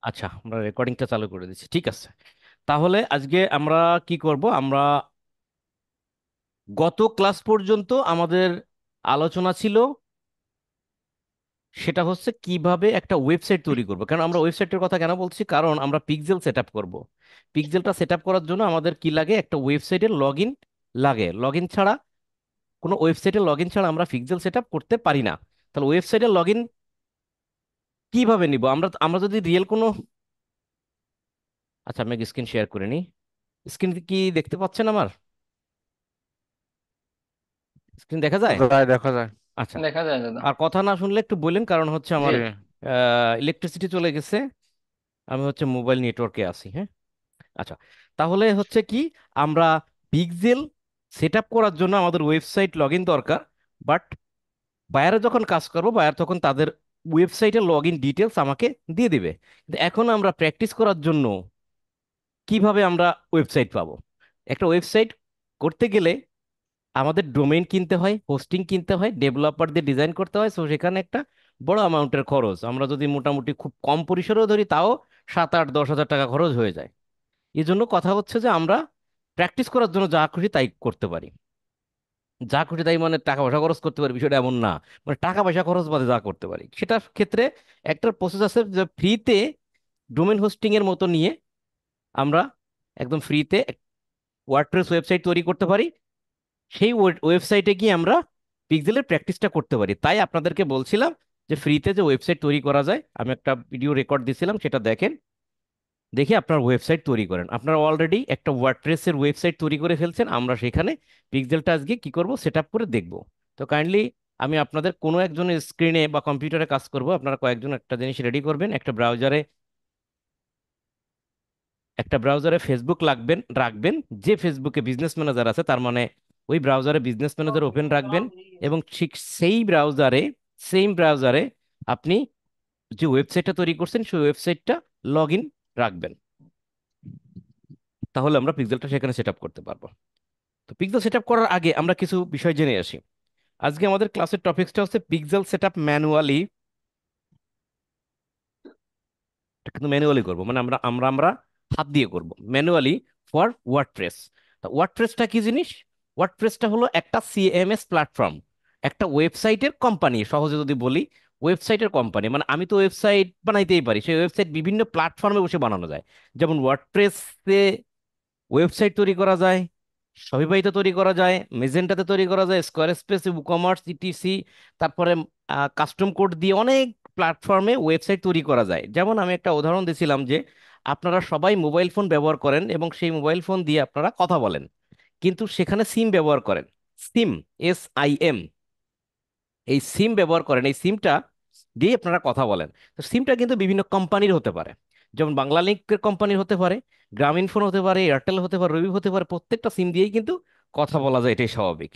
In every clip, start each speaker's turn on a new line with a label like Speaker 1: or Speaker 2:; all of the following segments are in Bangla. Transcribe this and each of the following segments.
Speaker 1: আচ্ছা, আমরা রেকর্ডিংটা চালু করে দিচ্ছি, ঠিক আছে। তাহলে আজকে আমরা কি করব? আমরা গত ক্লাস পর্যন্ত আমাদের আলোচনা ছিল, সেটা হচ্ছে কিভাবে একটা ওয়েবসাইট তৈরি করব। কারণ আমরা ওয়েবসাইটের কথা কেন বলছি, কারণ আমরা পিক্সেল সেট আপ করবো। পিক্সেলটা সেট আপ করার জন্য আমাদের কি লাগে? একটা ওয়েবসাইটের লগ ইন লাগে। লগ ইন ছাড়া, কোনো ওয়েবসাইটের লগ ইন ছাড়া আমরা পিক্সেল সেট আপ করতে পারি না। তাহলে ওয়েবসাইটের লগ ইন কিভাবে নিব? আমরা আমরা যদি রিয়েল কোনো, আচ্ছা আমি স্ক্রিন শেয়ার করে নিই। স্ক্রিন কি দেখতে পাচ্ছেন আমার? স্ক্রিন দেখা যায়?
Speaker 2: যায়, দেখা যায়।
Speaker 1: আচ্ছা।
Speaker 3: দেখা যায় দাদা।
Speaker 1: আর কথা না শুনলে একটু বললেন, কারণ হচ্ছে
Speaker 3: জি।
Speaker 1: আমার ইলেকট্রিসিটি চলে গেছে। আমি হচ্ছে মোবাইল নেটওয়ার্কে আছি, হ্যাঁ। আচ্ছা, তাহলে হচ্ছে কি, আমরা পিক্সেল সেট আপ করার জন্য আমাদের ওয়েবসাইট লগ ইন দরকার। বাট বায়ারে যখন কাজ করবো, বায়ার তখন তাদের ওয়েবসাইটের লগ ইন ডিটেলস আমাকে দিয়ে দিবে। কিন্তু এখন আমরা প্র্যাকটিস করার জন্য কিভাবে আমরা ওয়েবসাইট পাবো? একটা ওয়েবসাইট করতে গেলে আমাদের ডোমেইন কিনতে হয়, হোস্টিং কিনতে হয়, ডেভেলপারদের ডিজাইন করতে হয়। সো সেখানে একটা বড় অ্যামাউন্টের খরচ। আমরা যদি মোটামুটি খুব কম পরিসরেও ধরি, তাও 7, 8, 10 হাজার টাকা খরচ হয়ে যায়। এই জন্য কথা হচ্ছে যে আমরা প্র্যাকটিস করার জন্য যা খুশি তাই করতে পারি। যা খুশি তাই মানে টাকা পয়সা খরচ করতে পারি, বিষয়টা এমন না। মানে টাকা পয়সা খরচ বাদে যা করতে পারি, সেটার ক্ষেত্রে একটা প্রসেস আছে যে ফ্রিতে ডোমেইন হোস্টিং এর মতো নিয়ে আমরা একদম ফ্রিতে ওয়ার্ডপ্রেস ওয়েবসাইট তৈরি করতে পারি। সেই ওয়েবসাইটে গিয়ে আমরা পিক্সেলের প্র্যাকটিসটা করতে পারি। তাই আপনাদেরকে বলছিলাম যে ফ্রিতে যে ওয়েবসাইট তৈরি করা যায়, আমি একটা ভিডিও রেকর্ড দিয়েছিলাম, সেটা দেখেন, দেখে আপনার ওয়েবসাইট তৈরি করেন। আপনারা অলরেডি একটা ওয়ার্ডপ্রেসের ওয়েবসাইট তৈরি করে ফেলছেন, আমরা সেখানে পিক্সেলটা আজকে কি করব, সেট আপ করে দেখব। তো কাইন্ডলি আমি আপনাদের কোনো একজনের স্ক্রিনে বা কম্পিউটারে কাজ করব, আপনারা কয়েকজন একটা জিনিস রেডি করবেন। একটা ব্রাউজারে ফেসবুক লাগবেন রাখবেন। যে ফেসবুকে বিজনেস ম্যানেজার আছে, তার মানে ওই ব্রাউজারে বিজনেস ম্যানেজার ওপেন রাখবেন। এবং ঠিক সেই ব্রাউজারে আপনি যে ওয়েবসাইটটা তৈরি করছেন, সেই ওয়েবসাইটটা লগ ইন রাখবেন। তাহলে আমরা পিক্সেলটা সেখানে সেট আপ করতে পারবো। তো পিক্সেল সেট আপ করার আগে আমরা কিছু বিষয় জেনে আসি। আজকে আমাদের ক্লাসের টপিকসটা হচ্ছে পিক্সেল সেট আপ ম্যানুয়ালি। কিন্তু ম্যানুয়ালি করবো, মানে আমরা আমরা আমরা হাত দিয়ে করব ম্যানুয়ালি ফর ওয়ার্ডপ্রেস। ওয়ার্ডপ্রেসটা কি জিনিস? ওয়ার্ডপ্রেসটা হলো একটা সিএমএস প্ল্যাটফর্ম, একটা ওয়েবসাইটের কোম্পানি। সহজে যদি বলি, ওয়েবসাইটের কোম্পানি। মানে আমি তো ওয়েবসাইট বানাইতেই পারি, সেই ওয়েবসাইট বিভিন্ন প্ল্যাটফর্মে বসে বানানো যায়। যেমন ওয়ার্ডপ্রেসে ওয়েবসাইট তৈরি করা যায়, শপিফাইতে তৈরি করা যায়, মেজেন্টাতে তৈরি করা যায়, স্কোয়ার স্পেস, ইকমার্স, ইটিসি, তারপরে কাস্টম কোড দিয়ে অনেক প্ল্যাটফর্মে ওয়েবসাইট তৈরি করা যায়। যেমন আমি একটা উদাহরণ দিছিলাম যে আপনারা সবাই মোবাইল ফোন ব্যবহার করেন এবং সেই মোবাইল ফোন দিয়ে আপনারা কথা বলেন, কিন্তু সেখানে সিম ব্যবহার করেন। সিম, SIM, এই সিম ব্যবহার করেন। এই সিমটা দিয়ে আপনারা কথা বলেন। তো সিমটা কিন্তু বিভিন্ন কোম্পানির হতে পারে। যেমন বাংলালিংকের কোম্পানির হতে পারে, গ্রামীণফোন হতে পারে, এয়ারটেল হতে পারে, রবি হতে পারে। প্রত্যেকটা সিম দিয়েই কিন্তু কথা বলা যায়, এটাই স্বাভাবিক।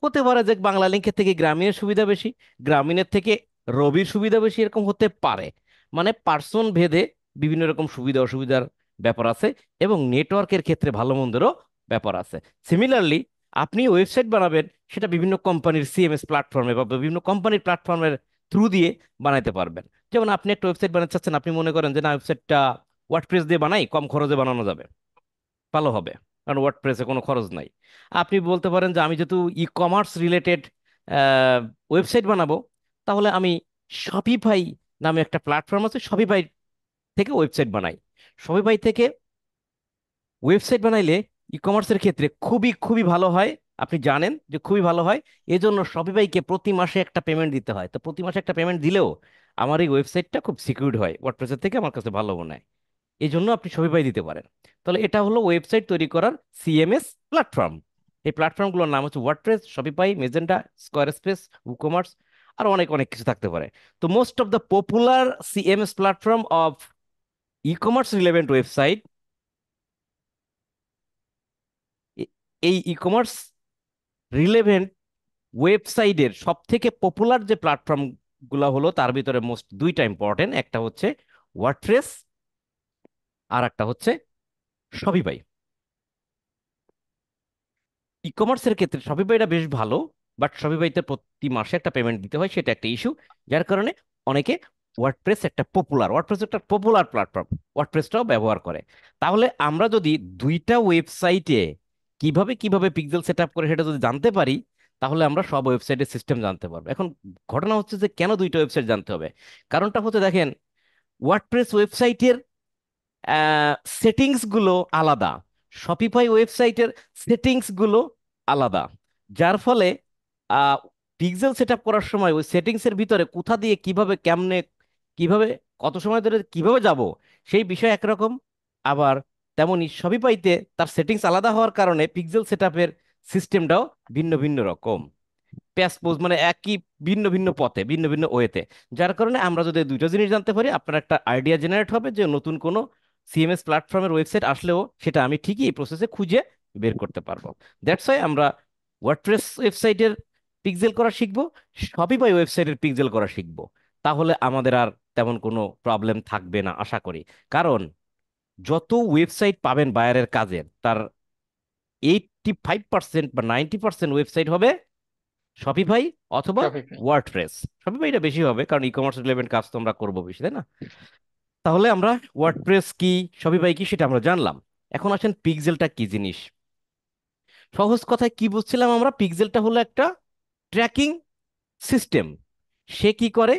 Speaker 1: হতে পারে যে বাংলালিংকের থেকে গ্রামীণের সুবিধা বেশি, গ্রামীণের থেকে রবির সুবিধা বেশি, এরকম হতে পারে। মানে পার্সন ভেদে বিভিন্ন রকম সুবিধা অসুবিধার ব্যাপার আছে, এবং নেটওয়ার্কের ক্ষেত্রে ভালো মন্দেরও ব্যাপার আছে। সিমিলারলি আপনি ওয়েবসাইট বানাবেন, সেটা বিভিন্ন কোম্পানির সিএমএস প্ল্যাটফর্মে বা বিভিন্ন কোম্পানির প্ল্যাটফর্মের থ্রু দিয়ে বানাইতে পারবেন। যেমন আপনি একটা ওয়েবসাইট বানাতে চাচ্ছেন, আপনি মনে করেন যে না, ওয়েবসাইটটা ওয়ার্ডপ্রেস দিয়ে বানাই, কম খরচে বানানো যাবে, ভালো হবে, কারণ ওয়ার্ডপ্রেসে কোনো খরচ নাই। আপনি বলতে পারেন যে আমি যেহেতু ই কমার্স রিলেটেড ওয়েবসাইট বানাবো, তাহলে আমি শপিফাই নামে একটা প্ল্যাটফর্ম আছে, শপিফাই থেকে ওয়েবসাইট বানাই। শপিফাই থেকে ওয়েবসাইট বানাইলে ই কমার্সের ক্ষেত্রে খুবই খুবই ভালো হয়। আপনি জানেন যে খুবই ভালো হয়। এজন্য শপিফাইকে প্রতি মাসে একটা পেমেন্ট দিতে হয়। তো প্রতি মাসে একটা পেমেন্ট দিলেও আমার এই ওয়েবসাইটটা খুব সিকিউরড হয়, ওয়ার্ডপ্রেসের থেকে আমার কাছে ভালো মনে হয়। এই জন্য আপনি শপিফাই দিতে পারেন। তাহলে এটা হলো ওয়েবসাইট তৈরি করার সিএমএস প্ল্যাটফর্ম। এই প্ল্যাটফর্মগুলোর নাম হচ্ছে WordPress, Shopify, Magento, Squarespace, WooCommerce, আর অনেক অনেক কিছু থাকতে পারে। তো most of the popular CMS platform of e commerce relevant website, এই ই কমার্স রিলেভেন্ট ওয়েবসাইটের সব থেকে পপুলার যে প্ল্যাটফর্ম গুলো হলো, তার ভিতরে মোস্ট দুইটা ইম্পর্টেন্ট। একটা হচ্ছে ওয়ার্ডপ্রেস, আর একটা হচ্ছে শপিফাই। ই কমার্সের ক্ষেত্রে শপিফাইটা বেশ ভালো, বাট শপিফাইতে প্রতি মাসে একটা পেমেন্ট দিতে হয়, সেটা একটা ইস্যু, যার কারণে অনেকে ওয়ার্ডপ্রেস একটা পপুলার প্ল্যাটফর্ম, ওয়ার্ডপ্রেসটাও ব্যবহার করে। তাহলে আমরা যদি দুইটা ওয়েবসাইটে কিভাবে কিভাবে পিক্সেল সেট আপ করে সেটা যদি জানতে পারি, তাহলে আমরা সব ওয়েবসাইটের সিস্টেম জানতে পারবো। এখন ঘটনা হচ্ছে যে কেন দুইটা ওয়েবসাইট জানতে হবে? কারণটা হচ্ছে দেখেন, ওয়ার্ডপ্রেস ওয়েবসাইটের সেটিংস গুলো আলাদা, শপিফাই ওয়েবসাইটের সেটিংস গুলো আলাদা। যার ফলে পিক্সেল সেট আপ করার সময় ওই সেটিংস এর ভিতরে কোথা দিয়ে কিভাবে কেমনে কিভাবে কত সময় ধরে কিভাবে যাব, সেই বিষয় একরকম। আবার তেমনি শপিফাইতে তার সেটিংস আলাদা হওয়ার কারণে পিক্সেল সেট আপের সিস্টেমটাও ভিন্ন ভিন্ন রকম, প্যাসপোজ মানে একই ভিন্ন ভিন্ন পথে ভিন্ন ভিন্ন ওয়েতে। যার কারণে আমরা যদি এই দুইটা জিনিস জানতে পারি, আপনার একটা আইডিয়া জেনারেট হবে যে নতুন কোনো সিএমএস প্ল্যাটফর্মের ওয়েবসাইট আসলেও সেটা আমি ঠিকই এই প্রসেসে খুঁজে বের করতে পারবো। দ্যাটস ওয়াই আমরা ওয়ার্ডপ্রেস ওয়েবসাইটের পিক্সেল করা শিখবো, শপিফাই ওয়েবসাইটের পিক্সেল করা শিখবো। তাহলে আমাদের আর তেমন কোনো প্রবলেম থাকবে না আশা করি। কারণ যত ওয়েবসাইট পাবেন বায়ারের কাজের, তার 85% বা 90% ওয়েবসাইট হবে শপিফাই অথবা
Speaker 2: শপিফাই।
Speaker 1: ওয়ার্ডপ্রেস। শপিফাইটা বেশি হবে কারণ ই কমার্স রিলেভেন্ট কাজ তো আমরা করবো বেশি, তাই না? তাহলে আমরা ওয়ার্ডপ্রেস কি, শপিফাই কি সেটা আমরা জানলাম। এখন আসেন পিক্সেলটা কি জিনিস। সহজ কথায় কি বুঝছিলাম আমরা, পিক্সেলটা হলো একটা ট্র্যাকিং সিস্টেম। সে কি করে,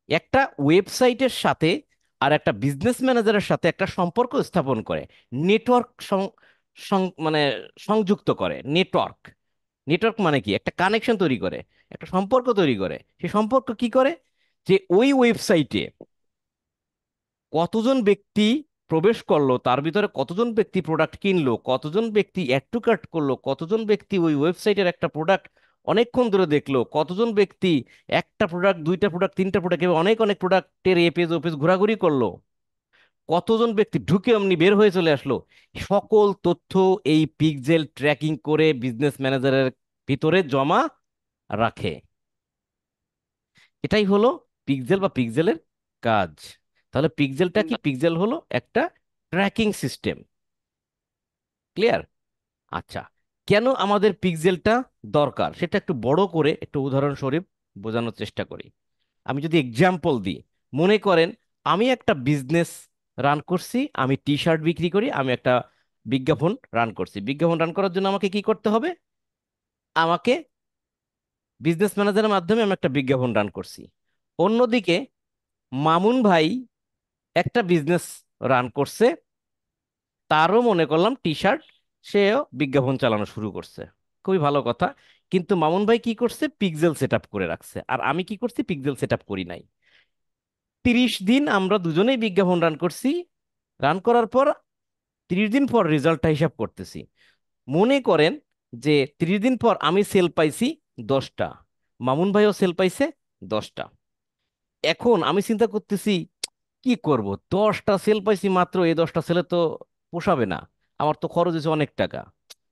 Speaker 1: একটা ওয়েবসাইটের সাথে আর একটা বিজনেস ম্যানেজারের সাথে একটা সম্পর্ক স্থাপন করে, নেটওয়ার্ক মানে সংযুক্ত করে। নেটওয়ার্ক, নেটওয়ার্ক মানে কি, একটা কানেকশন তৈরি করে, একটা সম্পর্ক তৈরি করে। সেই সম্পর্ক কি করে, যে ওই ওয়েবসাইটে কতজন ব্যক্তি প্রবেশ করলো, তার ভিতরে কতজন ব্যক্তি প্রোডাক্ট কিনলো, কতজন ব্যক্তি অ্যাড টু কার্ট করলো, কতজন ব্যক্তি ওই ওয়েবসাইটের একটা প্রোডাক্ট অনেকক্ষণ ধরে দেখলো, কতজন ব্যক্তি একটা প্রোডাক্ট, দুইটা প্রোডাক্ট, তিনটা প্রোডাক্ট, এভাবে অনেক অনেক প্রোডাক্টের এ পেজ ও পেজ ঘোরাঘুরি করলো, কতজন ব্যক্তি ঢুকে অমনি বের হয়ে চলে আসলো, সকল তথ্য এই পিক্সেল ট্র্যাকিং করে বিজনেস ম্যানেজারের ভিতরে জমা রাখে। এটাই হলো পিক্সেল বা পিক্সেলের কাজ। তাহলে পিক্সেলটা কি, পিক্সেল হলো একটা ট্র্যাকিং সিস্টেম। ক্লিয়ার? আচ্ছা, কেন আমাদের পিক্সেলটা দরকার সেটা একটু বড় করে একটু উদাহরণস্বরূপ বোঝানোর চেষ্টা করি। আমি যদি এক্সাম্পল দিই, মনে করেন আমি একটা বিজনেস রান করছি, আমি টি শার্ট বিক্রি করি, আমি একটা বিজ্ঞাপন রান করছি। বিজ্ঞাপন রান করার জন্য আমাকে কি করতে হবে, আমাকে বিজনেস ম্যানেজারের মাধ্যমে আমি একটা বিজ্ঞাপন রান করছি। অন্যদিকে মামুন ভাই একটা বিজনেস রান করছে, তারও মনে করলাম টি শার্ট, সেও বিজ্ঞাপন চালানো শুরু করছে। খুবই ভালো কথা। কিন্তু মামুন ভাই কি করছে, পিক্সেল সেট আপ করে রাখছে, আর আমি কি করছি, পিক্সেল সেট আপ করি নাই। 30 দিন আমরা দুজনেই বিজ্ঞাপন রান করছি। রান করার পর 30 দিন পর রেজাল্টটা হিসাব করতেছি। মনে করেন যে 30 দিন পর আমি সেল পাইছি 10টা, মামুন ভাইও সেল পাইছে 10টা। এখন আমি চিন্তা করতেছি কি করব, 10টা সেল পাইছি মাত্র, এই 10টা সেলে তো পোষাবে না, আমার তো খরচ হচ্ছে অনেক টাকা।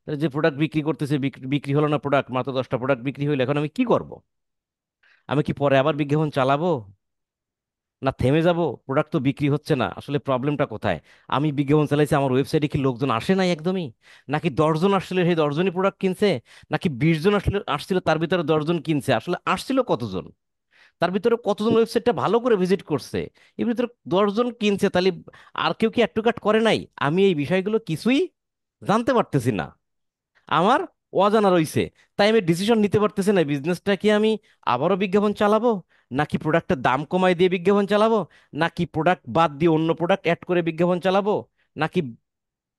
Speaker 1: তাহলে যে প্রোডাক্ট বিক্রি করতেছে, বিক্রি হলো না প্রোডাক্ট, মাত্র 10টা প্রোডাক্ট বিক্রি হইলো, এখন আমি কি করব? আমি কি পরে আবার বিজ্ঞাপন চালাবো, না থেমে যাব? প্রোডাক্ট তো বিক্রি হচ্ছে না, আসলে প্রবলেমটা কোথায়? আমি বিজ্ঞাপন চালাইছি, আমার ওয়েবসাইটে কি লোকজন আসে নাই একদমই? নাকি 10জন আসছিল, সেই 10জনই প্রোডাক্ট কিনছে? নাকি 20জন আসলে আসছিল, তার ভিতরে 10জন কিনছে? আসলে আসছিল কতজন, তার ভিতরে কতজন ওয়েবসাইটটা ভালো করে ভিজিট করছে? এর ভিতরে 10জন কিনছে, তাহলে আর কেউ কি অ্যাড টু কার্ট করে নাই? আমি এই বিষয়গুলো কিছুই জানতে পারতেছি না, আমার অজানা রইছে। তাই আমি ডিসিশন নিতে পারতেছি না, বিজনেসটা কি আমি আবারও বিজ্ঞাপন চালাবো, নাকি প্রোডাক্টের দাম কমায় দিয়ে বিজ্ঞাপন চালাবো, নাকি প্রোডাক্ট বাদ দিয়ে অন্য প্রোডাক্ট অ্যাড করে বিজ্ঞাপন চালাবো, নাকি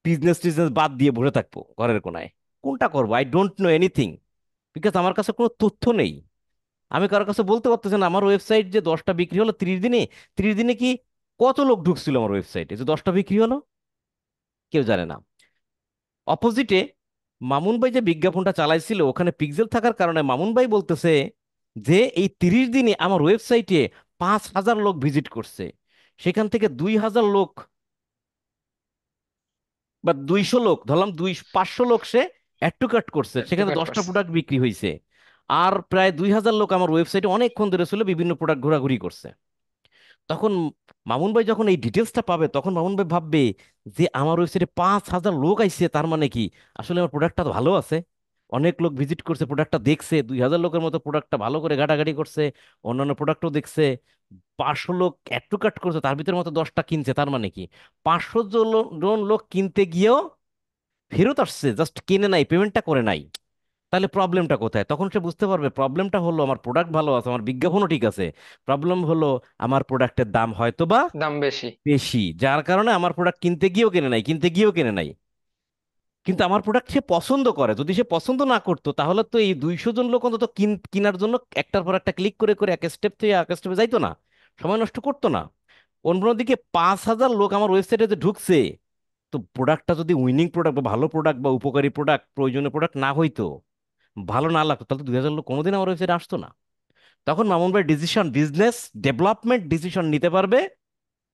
Speaker 1: বিজনেস টিজনেস বাদ দিয়ে বসে থাকবো ঘরের কোনায়। কোনটা করবো? I don't know anything, because আমার কাছে কোনো তথ্য নেই। আমি কারোর কাছে বলতে পারতেছি না আমার ওয়েবসাইট যে 10টা বিক্রি হলো 30 দিনে, 30 দিনে কি কত লোক ঢুকছিল আমার ওয়েবসাইটে যে 10টা বিক্রি হলো, কেউ জানে না। অপোজিটে মামুন ভাই যে বিজ্ঞাপনটা চালাইছিল, ওখানে পিক্সেল থাকার কারণে মামুন ভাই বলতেছে যে এই 30 দিনে আমার ওয়েবসাইটে 5,000 লোক ভিজিট করছে, সেখান থেকে 2,000 লোক বা 200 লোক, ধরলাম 500 লোক সে অ্যাড টু কার্ট করছে,
Speaker 2: একটু
Speaker 1: সেখানে
Speaker 2: কাট
Speaker 1: 10টা
Speaker 2: করছে।
Speaker 1: প্রোডাক্ট বিক্রি হয়েছে। আর প্রায় 2,000 লোক আমার ওয়েবসাইটে অনেকক্ষণ ধরে ছিল, বিভিন্ন প্রোডাক্ট ঘোরাঘুরি করছে। তখন মামুন ভাই যখন এই ডিটেলসটা পাবে, তখন মামুন ভাই ভাববে যে আমার ওয়েবসাইটে 5,000 লোক আইছে, তার মানে কি আসলে আমার প্রোডাক্টটা তো ভালো আছে। অনেক লোক ভিজিট করছে, প্রোডাক্টটা দেখছে, 2000 লোকের মতো প্রোডাক্টটা ভালো করে ঘাটাঘাটি করছে, অন্যান্য প্রোডাক্টও দেখছে, 500 লোক অ্যাড টু কার্ট করছে, তার ভিতরে মতো 10টা কিনছে, তার মানে কি 500 জন লোক কিনতে গিয়েও ফেরত আসছে, জাস্ট কিনে নাই, পেমেন্টটা করে নাই। তাহলে প্রবলেমটা কোথায়? তখন সে বুঝতে পারবে প্রবলেমটা হলো আমার প্রোডাক্ট ভালো আছে, আমার বিজ্ঞাপনও ঠিক আছে, প্রবলেম হলো আমার প্রোডাক্টের দাম হয়তো বা
Speaker 2: দাম বেশি।
Speaker 1: বেশি, যার কারণে আমার প্রোডাক্ট কিনতে গিয়েও কিনে নাই, কিনতে গিয়েও কিনে নাই। কিন্তু আমার প্রোডাক্ট সে পছন্দ করে, যদি সে পছন্দ না করতো তাহলে তো এই 200 জন লোক অন্তত কেনার জন্য একটার পর একটা ক্লিক করে করে এক স্টেপ থেকে এক স্টেপে যাইতো না, সময় নষ্ট করতো না। অন্যদিকে 5,000 লোক আমার ওয়েবসাইটে যে ঢুকছে, তো প্রোডাক্টটা যদি উইনিং প্রোডাক্ট বা ভালো প্রোডাক্ট বা উপকারী প্রোডাক্ট প্রয়োজনীয় প্রোডাক্ট না হইতো, ভালো না লাগতো, তাহলে তো 2000 লোক কোনোদিন আমার ওয়েবসাইটে আসতো না। তখন মামুন ভাই ডিসিশন, বিজনেস ডেভেলপমেন্ট ডিসিশন নিতে পারবে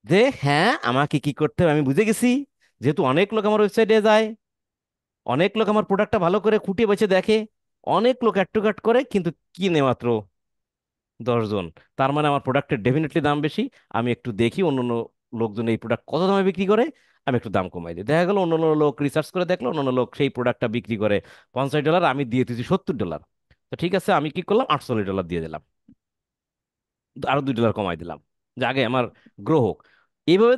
Speaker 1: যে হ্যাঁ আমাকে কি করতে হবে আমি বুঝে গেছি। যেহেতু অনেক লোক আমার ওয়েবসাইটে যায়, অনেক লোক আমার প্রোডাক্টটা ভালো করে খুঁটিয়ে বেছে দেখে, অনেক লোক অ্যাড টু কার্ট করে, কিন্তু কিনে মাত্র 10 জন, তার মানে আমার প্রোডাক্টের ডেফিনেটলি দাম বেশি। আমি একটু দেখি অন্যান্য লোকজন এই প্রোডাক্ট কত দামে বিক্রি করে, আমি একটু দাম কমাই দিই। দেখা গেল অন্যান্য লোক রিসার্চ করে দেখলো অন্যান্য লোক সেই প্রোডাক্টটা বিক্রি করে $50, আমি দিয়ে দিচ্ছি $70। তো ঠিক আছে, আমি কি করলাম, $48 দিয়ে দিলাম, আরো $2 কমাই দিলাম, যে আগে আমার গ্রো হোক। এইভাবে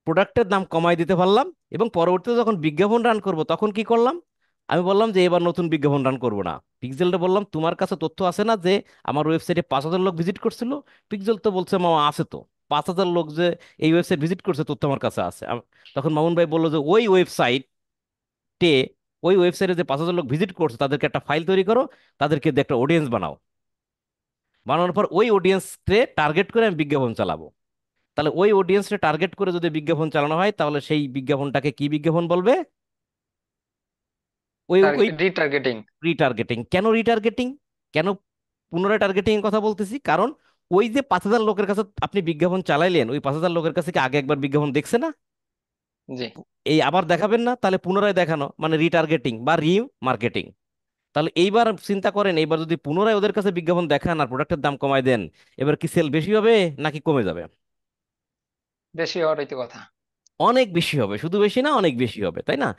Speaker 1: প্রোডাক্টের দাম কমাই দিতে পারলাম। এবং পরবর্তীতে যখন বিজ্ঞাপন রান করব তখন কি করলাম, আমি বললাম যে এবার নতুন বিজ্ঞাপন রান করব না। পিক্সেলটা বললাম তোমার কাছে তথ্য আছে না যে আমার ওয়েবসাইটে 5,000 লোক ভিজিট করছিল? পিক্সেল তো বলছে মামা আছে তো, 5,000 লোক যে এই ওয়েবসাইট ভিজিট করছে তথ্য আমার কাছে আছে। তখন মামুন ভাই বললো যে ওই ওয়েবসাইটে যে 5,000 লোক ভিজিট করছে তাদেরকে একটা ফাইল তৈরি করো, তাদেরকে দিয়ে একটা অডিয়েন্স বানাও, বানানোর পর ওই অডিয়েন্সকে টার্গেট করে আমি বিজ্ঞাপন চালাবো। তাহলে ওই অডিয়েন্সকে টার্গেট করে যদি বিজ্ঞাপন চালানো হয় তাহলে সেই বিজ্ঞাপনটাকে কি বিজ্ঞাপন বলবে? ওই ওই
Speaker 2: রিটার্গেটিং।
Speaker 1: রিটার্গেটিং। কেন রিটার্গেটিং? কেন পুনরায় টার্গেটিং এর কথা বলতেছি? কারণ ওই যে 5,000 লোকের কাছে আপনি বিজ্ঞাপন চালাইলেন, ওই 5,000 লোকের কাছে কি আগে একবার বিজ্ঞাপন দেখছে না?
Speaker 2: জি।
Speaker 1: এই আবার দেখাবেন না, তাহলে পুনরায় দেখানো মানে রিটার্গেটিং বা মার্কেটিং। তাহলে এইবার চিন্তা করেন, এইবার যদি পুনরায় ওদের কাছে বিজ্ঞাপন দেখান আর প্রোডাক্টের দাম কমায় দেন, এবার কি সেল বেশি হবে নাকি কমে যাবে?
Speaker 2: বেশি হওয়ারই তো কথা।
Speaker 1: অনেক বেশি হবে, শুধু বেশি না, অনেক বেশি হবে, তাই না?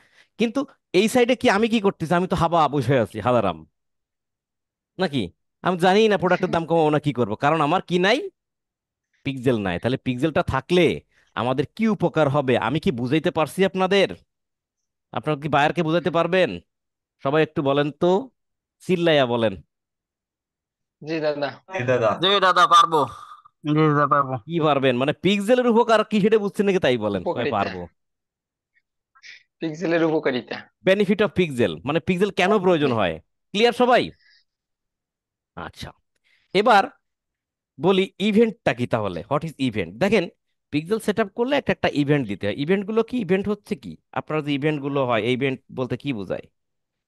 Speaker 1: কিন্তু এই সাইডে কি আমি কি করতেছি, আমি তো হাবা বসে আছি হাদারাম নাকি? আমি জানি না প্রোডাক্টের দাম কমাবো না কি করবো, কারণ আমার কি নাই, পিক্সেল নাই। তাহলে পিক্সেলটা থাকলে আমাদের কি উপকার হবে আমি কি বুঝাইতে পারছি আপনাদের? আপনারা কি বায়ারকে বুঝাইতে পারবেন? সবাই একটু বলেন তো, চিল্লাইয়া বলেন।
Speaker 2: জি দাদা।
Speaker 3: জি দাদা।
Speaker 1: জি দাদা পারবো।
Speaker 3: জি দাদা পারবো।
Speaker 1: কি পারবেন মানে পিক্সেলের উপকার কি সেটা বুঝছেন নাকি তাই বলেন, কয়
Speaker 2: উপকারিতা।
Speaker 1: পারবো।
Speaker 2: পিক্সেলের উপকারিতা।
Speaker 1: বেনিফিট অফ পিক্সেল মানে পিক্সেল কেন প্রয়োজন
Speaker 2: জি।
Speaker 1: হয়, ক্লিয়ার সবাই? আচ্ছা, এবার বলি ইভেন্টটা কি। তাহলে হোয়াট ইজ ইভেন্ট? দেখেন, পিক্সেল সেট আপ করলে একটা একটা ইভেন্ট দিতে হয়। ইভেন্টগুলো কি, ইভেন্ট হচ্ছে কি, আপনার যে ইভেন্টগুলো হয়, ইভেন্ট বলতে কি বোঝায়?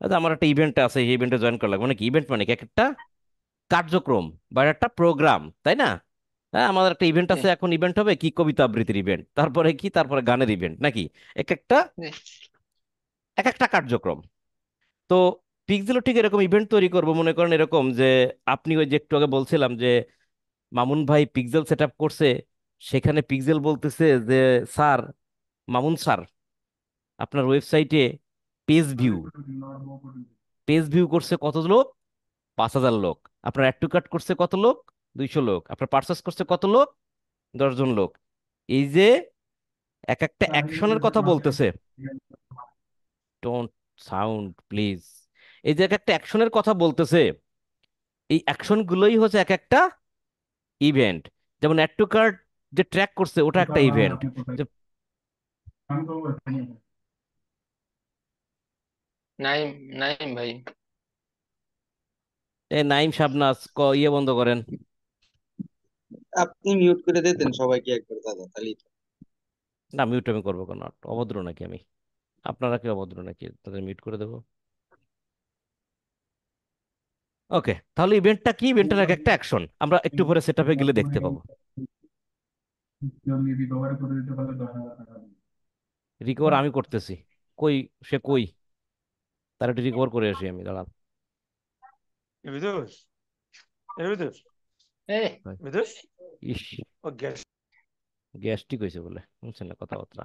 Speaker 1: আচ্ছা, আমার একটা ইভেন্ট আছে, এই ইভেন্টে জয়েন করা লাগবে, মানে কি ইভেন্ট মানে কি এক একটা কার্যক্রম বা একটা প্রোগ্রাম, তাই না? হ্যাঁ, আমাদের একটা ইভেন্ট
Speaker 2: জি।
Speaker 1: আছে, এখন ইভেন্ট হবে কি, কবিতা আবৃত্তির ইভেন্ট, তারপরে কি, তারপরে গানের ইভেন্ট, নাকি এক একটা
Speaker 2: জি।
Speaker 1: এক একটা কার্যক্রম। তো পিক্সেলও ঠিক এরকম ইভেন্ট তৈরি করবো, মনে করেন এরকম যে আপনি ওই যে একটু আগে বলছিলাম যে মামুন ভাই পিক্সেল সেট আপ করছে, সেখানে পিক্সেল বলতেছে যে স্যার, মামুন স্যার, আপনার ওয়েবসাইটে পেজ ভিউ পেজ ভিউ করছে কত লোক? 5,000 লোক। আপনার অ্যাড টু কার্ট করছে কত লোক? 200 লোক। আপনার পার্চেস করছে কত লোক? 10 জন লোক। এই যে এক একটা অ্যাকশনের কথা বলতেছে, ডোন্ট সাউন্ড প্লিজ, এই যে এক একটা অ্যাকশনের কথা বলতেছে, এই অ্যাকশন গুলোই হচ্ছে এক একটা ইভেন্ট। যেমন অ্যাড টু কার্ট যে ট্র্যাক করছে ওটা একটা ইভেন্ট।
Speaker 2: নাইম। নাইম ভাই।
Speaker 1: এ নাইম শাবনাজ ইয়ে বন্ধ করেন।
Speaker 4: আপনি মিউট করে দিতেন সবাইকে একবার দাদা, তাহলেই তো।
Speaker 1: না, মিউট আমি করবো কেন? অভদ্র নাকি আমি? আপনারা কি অভদ্র নাকি তাদের মিউট করে দেবো? ওকে, তাহলে ইভেন্টটা কি, ইভেন্টের এক একটা অ্যাকশন আমরা একটু পরে সেট আপে গেলে দেখতে পাবো। রিকভার আমি করতেছি। কই, সে কই? তার একটু রিকভার করে আসি আমি, দাঁড়ান।
Speaker 3: বিদুষ, এ বিদুষ,
Speaker 2: এই।
Speaker 3: বিদুষ,
Speaker 1: ইস,
Speaker 3: ও গ্যাস।
Speaker 1: গ্যাস্ট্রিক হয়েছে বলে, বুঝছেন না কথাবার্তা।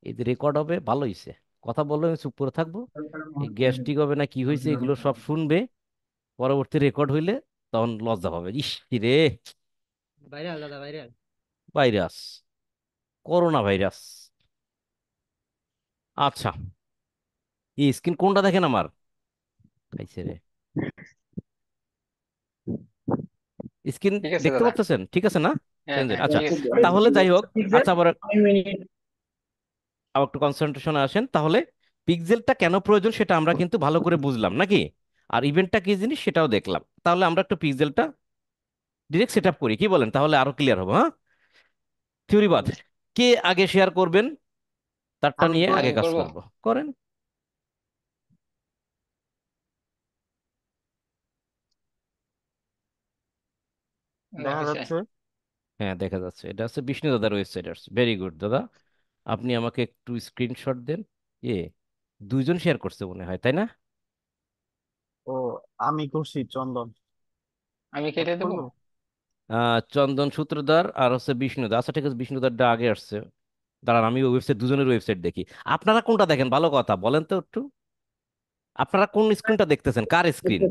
Speaker 1: এই যে রেকর্ড হবে ভালো হয়েছে, কথা বললে আমি চুপ করে থাকবো? এই গ্যাস্ট্রিক হবে না কি হয়েছে এগুলো সব শুনবে, পরবর্তী রেকর্ড হইলে তখন লজ্জা পাবে। ইস কি রে,
Speaker 5: ভাইরাল দাদা, ভাইরাল।
Speaker 1: Virus, corona virus. আচ্ছা, এই স্ক্রিন কোনটা দেখেন আমার? খাইছে রে, স্ক্রিন
Speaker 2: ঠিক আছে
Speaker 1: দেখতে
Speaker 2: দাদা।
Speaker 1: পাচ্ছেন? ঠিক আছে না?
Speaker 2: হ্যাঁ
Speaker 1: চেঞ্জ
Speaker 2: হ্যাঁ
Speaker 1: আচ্ছা,
Speaker 2: ঠিক আছে।
Speaker 1: তাহলে যাই হোক। আচ্ছা, আবার আবার একটু কনসেন্ট্রেশনে আসেন তাহলে। পিক্সেলটা কেন প্রয়োজন সেটা আমরা কিন্তু ভালো করে বুঝলাম নাকি? আর ইভেন্টটা কি জিনিস সেটাও দেখলাম। তাহলে আমরা একটু পিক্সেলটা ডিরেক্ট সেট আপ করি, কি বলেন? তাহলে আরো ক্লিয়ার হবে। হ্যাঁ, থিওরিবাদ কে আগে শেয়ার করবেন তারটা
Speaker 5: আমি
Speaker 1: নিয়ে আগে
Speaker 2: আমি
Speaker 1: কাজ
Speaker 2: করব।
Speaker 1: করব, করেন।
Speaker 3: দেখা
Speaker 2: দেখাইছে।
Speaker 3: যাচ্ছে।
Speaker 1: হ্যাঁ দেখা যাচ্ছে, এটা হচ্ছে বিষ্ণু দাদার ওয়েবসাইট। ভেরি গুড দাদা, আপনি আমাকে একটু স্ক্রিনশট দেন। এ দুইজন শেয়ার করছে মনে হয়, তাই না?
Speaker 3: ও, আমি করছি চন্দন।
Speaker 2: আমি কেটে দেবো।
Speaker 3: করবো?
Speaker 1: চন্দন সূত্রধার আর হচ্ছে বিষ্ণুদা। আচ্ছা ঠিক আছে, বিষ্ণুদারটা আগে আসছে। দাঁড়ান আমি ওয়েবসাইট, দুজনের ওয়েবসাইট দেখি। আপনারা কোনটা দেখেন ভালো কথা বলেন তো একটু। আপনারা কোন স্ক্রিনটা দেখতেছেন, কার স্ক্রিন?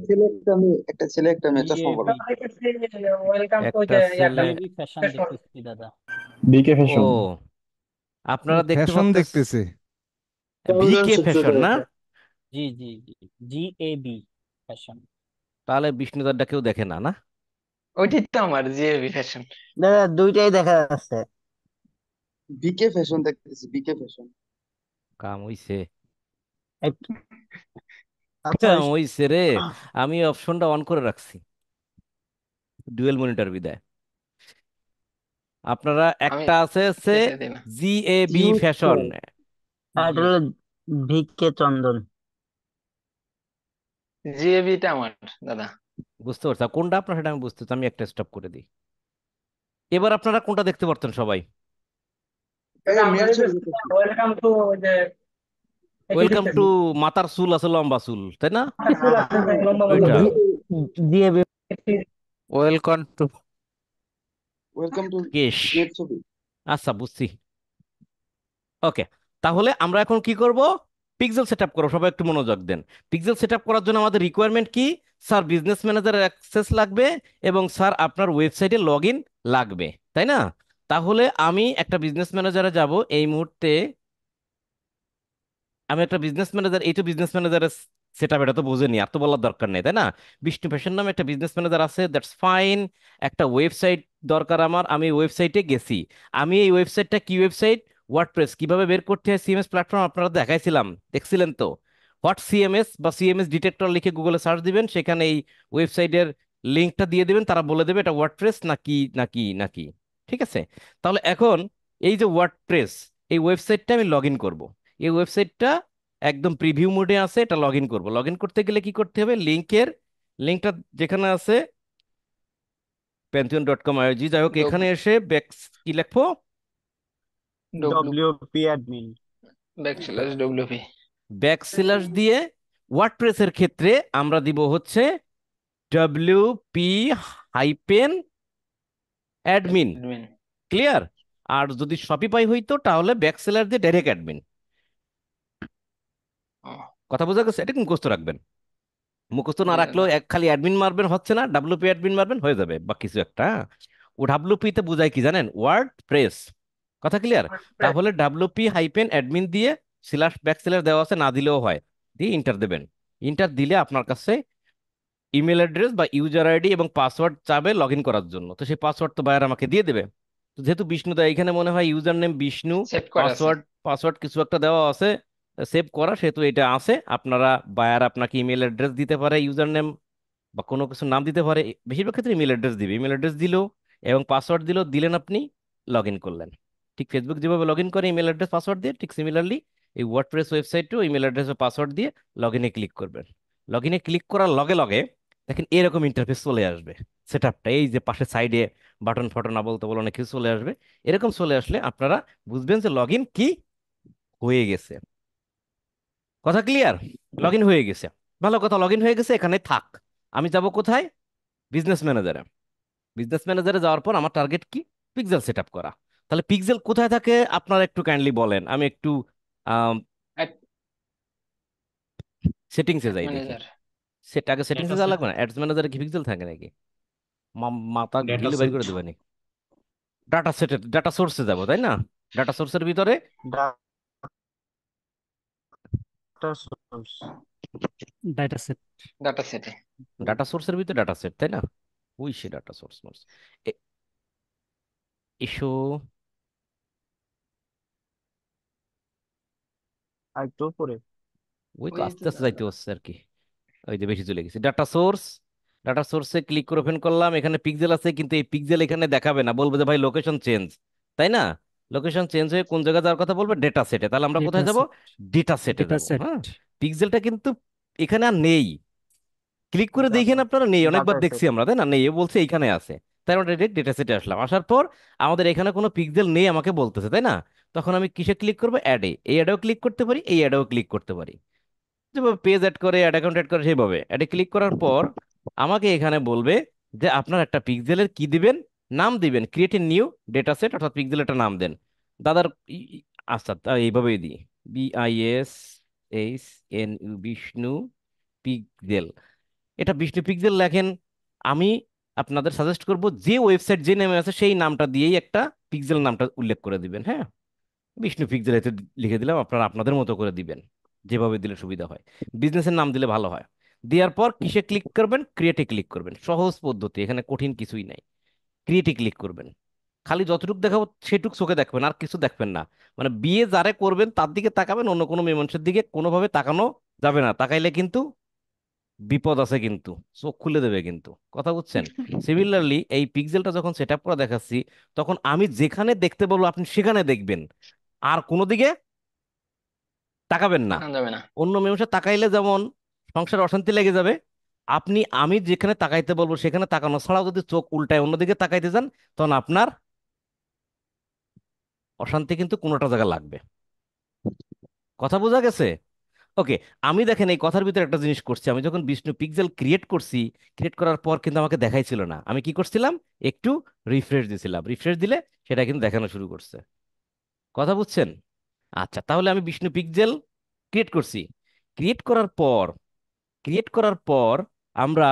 Speaker 4: একটা ছেলে একটা মেয়ে চশমা পরা।
Speaker 5: ওয়েলকাম টু
Speaker 1: একটা
Speaker 5: যে ইয়াটা,
Speaker 1: ছেলে।
Speaker 5: ডিএবি ফ্যাশন দেখতেছি দাদা।
Speaker 6: বিকে ফ্যাশন।
Speaker 1: ও, আপনারা দেখতে
Speaker 7: ফ্যাশন
Speaker 1: পাচ্ছেন
Speaker 7: দেখতেছে।
Speaker 4: চন্দন
Speaker 1: বিকে ফ্যাশন
Speaker 4: সূত্রধর
Speaker 1: না?
Speaker 4: এটা।
Speaker 5: জি জি জি, জিএবি ফ্যাশন।
Speaker 1: তাহলে বিষ্ণুদারটা কেউ দেখে না না?
Speaker 2: ওইটাই তো আমার জিএবি ফ্যাশন।
Speaker 5: দাদা দুইটাই দেখা যাচ্ছে।
Speaker 4: বিকে ফ্যাশন দেখতেছি, বিকে ফ্যাশন।
Speaker 1: কাম হইছে,
Speaker 5: এক-
Speaker 3: আচ্ছা
Speaker 1: কাম হইছে রে। আমি অপশনটা অন করে রাখছি, ডুয়েল মনিটর বিদায়। আপনারা
Speaker 2: আমি
Speaker 1: একটা আছে হচ্ছে
Speaker 2: কেটে দিই না।
Speaker 1: জিএবি
Speaker 4: ইউজ
Speaker 1: ফ্যাশন।
Speaker 5: আর এটা হলো ভিকে চন্দন।
Speaker 2: জিএবিটা আমার দাদা।
Speaker 1: বুঝতে পারছি কোনটা আপনার, সেটা আমি বুঝতে পারছি। আমি একটা স্টপ করে দিই। এবার আপনারা কোনটা দেখতে পারতেন সবাই?
Speaker 4: মেয়ের ছবি দেখতেছি।
Speaker 5: ওয়েলকাম টু যে
Speaker 1: ওয়েলকাম টু মাথার চুল আছে লম্বা চুল, তাই না? ওইটা।
Speaker 5: জিএবি।
Speaker 7: Welcome to.
Speaker 4: ওয়েলকাম টু
Speaker 1: কেশ।
Speaker 4: মেয়ের ছবি।
Speaker 1: আচ্ছা বুঝছি। ওকে, তাহলে আমরা এখন কি করব? পিক্সেল সেটআপ করব। সবাই একটু মনোযোগ দেন। পিক্সেল সেটআপ করার জন্য আমাদের রিকোয়ারমেন্ট কি? স্যার বিজনেস ম্যানেজারের অ্যাক্সেস লাগবে এবং স্যার আপনার ওয়েবসাইটে লগ ইন লাগবে, তাই না? তাহলে আমি একটা বিজনেস ম্যানেজারে যাব এই মুহূর্তে। আমি একটা বিজনেস ম্যানেজার, এই তো বিজনেস ম্যানেজারের সেট আপ, এটা তো বুঝেনি, আর তো বলার দরকার নেই তাই না? বিষ্ণু ফ্যাশন নামে একটা বিজনেস ম্যানেজার আছে, দ্যাটস ফাইন। একটা ওয়েবসাইট দরকার আমার, আমি ওয়েবসাইটে গেছি। আমি এই ওয়েবসাইটটা কি ওয়েবসাইট? ওয়ার্ডপ্রেস। কিভাবে বের করতে হয় সিএমএস প্ল্যাটফর্ম আপনারা দেখাইছিলাম, দেখছিলেন তো? হোয়াট সিএমএস বা সিএমএস ডিটেক্টর লিখে গুগলে সার্চ দিবেন, সেখানে এই ওয়েবসাইটের লিঙ্কটা দিয়ে দিবেন, তারা বলে দেবে এটা ওয়ার্ডপ্রেস নাকি নাকি নাকি। ঠিক আছে, তাহলে এখন এই যে ওয়ার্ডপ্রেস, এই ওয়েবসাইটটা আমি লগ ইন করবো। এই ওয়েবসাইটটা একদম প্রিভিউ মোডে আছে, এটা লগ ইন করবো। লগ ইন করতে গেলে কি করতে হবে? লিঙ্কটা যেখানে আছে pantheon.com/, যাই হোক এখানে এসে কি লিখবো?
Speaker 2: W
Speaker 3: WP admin.
Speaker 2: Backslash WP.
Speaker 1: Backslash দিয়ে ওয়ার্ডপ্রেসের ক্ষেত্রে আমরা দিব হচ্ছে WP-admin।
Speaker 2: অ্যাডমিন।
Speaker 1: ক্লিয়ার? আর যদি শপিফাই হইতো তাহলে ব্যাকস্ল্যাশ দিয়ে ডাইরেক্ট অ্যাডমিন। কথা বোঝা গেছে? এটা মুখস্থ রাখবেন। মুখস্থ না
Speaker 2: জি
Speaker 1: রাখলেও
Speaker 2: দাদা।
Speaker 1: এক খালি অ্যাডমিন মারবেন হচ্ছে না, ডাব্লিউপি অ্যাডমিন মারবেন হয়ে যাবে, বা কিছু একটা। হ্যাঁ? ও ডাব্লিউপি তে বোঝায় কি জানেন? WordPress. কথা ক্লিয়ার? তাহলে WP-admin দিয়ে স্ল্যাশ ব্যাক স্ল্যাশ দেওয়া আছে, না দিলেও হয়, দিয়ে ইন্টার দেবেন। ইন্টার দিলে আপনার কাছে ইমেল অ্যাড্রেস বা ইউজার আইডি এবং পাসওয়ার্ড চাবে লগ ইন করার জন্য। তো সেই পাসওয়ার্ড তো বায়ার আমাকে দিয়ে দেবে। তো যেহেতু বিষ্ণু দা এখানে মনে হয় ইউজার নেম বিষ্ণু,
Speaker 2: সেভ করা আছে।
Speaker 1: পাসওয়ার্ড পাসওয়ার্ড কিছু একটা দেওয়া আছে, সেভ করা, সেহেতু এটা আছে। আপনারা বায়ার আপনাকে ইমেল অ্যাড্রেস দিতে পারে, ইউজার নেম বা কোনো কিছু নাম দিতে পারে। বেশিরভাগ ক্ষেত্রে ইমেল অ্যাড্রেস দিবে। ইমেল অ্যাড্রেস দিলো এবং পাসওয়ার্ড দিলো, দিলেন আপনি, লগ ইন করলেন। ঠিক ফেসবুক যেভাবে লগ ইন করে ইমেল অ্যাড্রেস পাসওয়ার্ড দিয়ে, ঠিক সিমিলারলি এই ওয়ার্ডপ্রেস ওয়েবসাইটেও ইমেল অ্যাড্রেস বা পাসওয়ার্ড দিয়ে লগ ইনে ক্লিক করবেন। লগ ইনে ক্লিক করার লগে লগে দেখেন এরকম ইন্টারফেস চলে আসবে। সেটআপটা এই যে পাশে সাইডে বাটন ফাটন না বলতে বলে অনেক কিছু চলে আসবে। এরকম চলে আসলে আপনারা বুঝবেন যে লগ ইন কি হয়ে গেছে। কথা ক্লিয়ার? লগ ইন হয়ে গেছে, ভালো কথা। লগ ইন হয়ে গেছে, এখানে থাক। আমি যাব কোথায়? বিজনেস ম্যানেজারে। বিজনেস ম্যানেজারে যাওয়ার পর আমার টার্গেট কি? পিক্সেল সেট আপ করা। তাহলে পিক্সেল কোথায় থাকে আপনারা একটু কাইন্ডলি বলেন, আমি একটু সেটিংসে
Speaker 2: অ্যাড
Speaker 1: যাই দেখি।
Speaker 2: ম্যানেজার।
Speaker 1: সেটা আগে সেটিংসে
Speaker 3: ডেটা
Speaker 1: যাওয়া
Speaker 3: সেট,
Speaker 1: লাগবে না? অ্যাডস ম্যানেজারে কি পিক্সেল থাকে নাকি? মাথা
Speaker 3: ডেটা
Speaker 1: গিলে বাইর
Speaker 3: সেট,
Speaker 1: করে দেবে নি? ডাটা সেটে, ডাটা সোর্সে যাবো তাই না? ডাটা সোর্সের ভিতরে
Speaker 3: data source,
Speaker 5: data set.
Speaker 2: Data সেটে।
Speaker 1: ডাটা সোর্সের ভিতরে ডাটা সেট তাই না? ওই সে ডাটা সোর্স মোর্স ইস্যু।
Speaker 3: আর একটু উপরে।
Speaker 1: ওই তো
Speaker 2: ওই
Speaker 1: আস্তে
Speaker 2: তো
Speaker 1: আস্তে যাইতে হচ্ছে আর কি। ওই যে বেশি চলে গেছি। ডাটা সোর্স, ডাটা সোর্সে ক্লিক করে ওপেন করলাম, এখানে পিক্সেল আছে কিন্তু এই পিক্সেল এখানে দেখাবে না, বলবে যে ভাই লোকেশন চেঞ্জ, তাই না? লোকেশন চেঞ্জ হয়ে কোন জায়গায় যাওয়ার কথা বলবে? ডেটা সেটে। তাহলে আমরা
Speaker 5: ডেটা
Speaker 1: কোথায় যাব?
Speaker 5: সেট।
Speaker 1: ডেটা সেটে
Speaker 5: ডেটা
Speaker 1: যাব।
Speaker 5: সেট।
Speaker 1: হ্যাঁ, পিক্সেলটা কিন্তু এখানে আর নেই। ক্লিক করে দেখেন
Speaker 3: ডাটা,
Speaker 1: আপনারা, নেই, অনেকবার
Speaker 3: ডাটা
Speaker 1: দেখছি
Speaker 3: সেটে।
Speaker 1: আমরা তাই না? নেই, এ বলছে এইখানে আছে। তাই আমরা ডাইরেক্ট ডেটা সেটে আসলাম, আসার পর আমাদের এখানে কোনো পিক্সেল নেই আমাকে বলতেছে তাই না? তখন আমি কিসে ক্লিক করবো? অ্যাডে। এই অ্যাডেও ক্লিক করতে পারি, এই অ্যাডেও ক্লিক করতে পারি, যেভাবে পেজ অ্যাড করে, অ্যাড অ্যাকাউন্ট অ্যাড করে সেইভাবে। অ্যাডে ক্লিক করার পর আমাকে এখানে বলবে যে আপনার একটা পিক্সেলের কি দিবেন, নাম দিবেন, create a new data set, অর্থাৎ পিক্সেল একটা নাম দেন। দাদার আচ্ছা এইভাবেই দিই, BISHNU, বিষ্ণু পিক্সেল। এটা বিষ্ণু পিক্সেল লেখেন। আমি আপনাদের সাজেস্ট করব যে ওয়েবসাইট যে নামে আছে সেই নামটা দিয়েই একটা পিক্সেল নামটা উল্লেখ করে দিবেন। হ্যাঁ, বিষ্ণু পিক্সেল এতে লিখে দিলাম, আপনারা আপনাদের মতো করে দিবেন, যেভাবে দিলে সুবিধা হয়। বিজনেসের নাম দিলে ভালো হয়। দেওয়ার পর কিসে ক্লিক করবেন? ক্রিয়েটে ক্লিক করবেন। সহজ পদ্ধতি, এখানে কঠিন কিছুই নাই। ক্রিয়েটে ক্লিক করবেন। খালি যতটুকু দেখাবো সেটুক চোখে দেখবেন, আর কিছু দেখবেন না। মানে বিয়ে যারে করবেন তার দিকে তাকাবেন, অন্য কোনো মেয়ে মানুষের দিকে কোনোভাবে তাকানো যাবে না। তাকাইলে কিন্তু বিপদ আছে, কিন্তু চোখ খুলে দেবে কিন্তু। কথা বুঝছেন? সিমিলারলি এই পিক্সেলটা যখন সেট আপ করে দেখাচ্ছি, তখন আমি যেখানে দেখতে বলবো আপনি সেখানে দেখবেন, আর কোনো দিকে তাকাবেন না।
Speaker 2: তাকান যাবে না।
Speaker 1: অন্য মানুষের তাকাইলে যেমন সংসারে অশান্তি লেগে যাবে, আমি যেখানে তাকাইতে বলবো সেখানে তাকানো ছাড়াও যদি চোখ উল্টায় অন্যদিকে তাকাইতে যান, তখন আপনার অশান্তি কিন্তু কোনোটা জায়গা লাগবে। কথা বোঝা গেছে? ওকে। আমি দেখেন এই কথার ভিতরে একটা জিনিস করছি, আমি যখন বিষ্ণু পিক্সেল ক্রিয়েট করছি, ক্রিয়েট করার পর কিন্তু আমাকে দেখাইছিল না। আমি কি করছিলাম? একটু রিফ্রেশ দিছিলাম, রিফ্রেশ দিলে সেটা কিন্তু দেখানো শুরু করছে। কথা বুঝছেন? আচ্ছা, তাহলে আমি বিষ্ণু পিক্সেল ক্রিয়েট করছি। ক্রিয়েট করার পর, ক্রিয়েট করার পর আমরা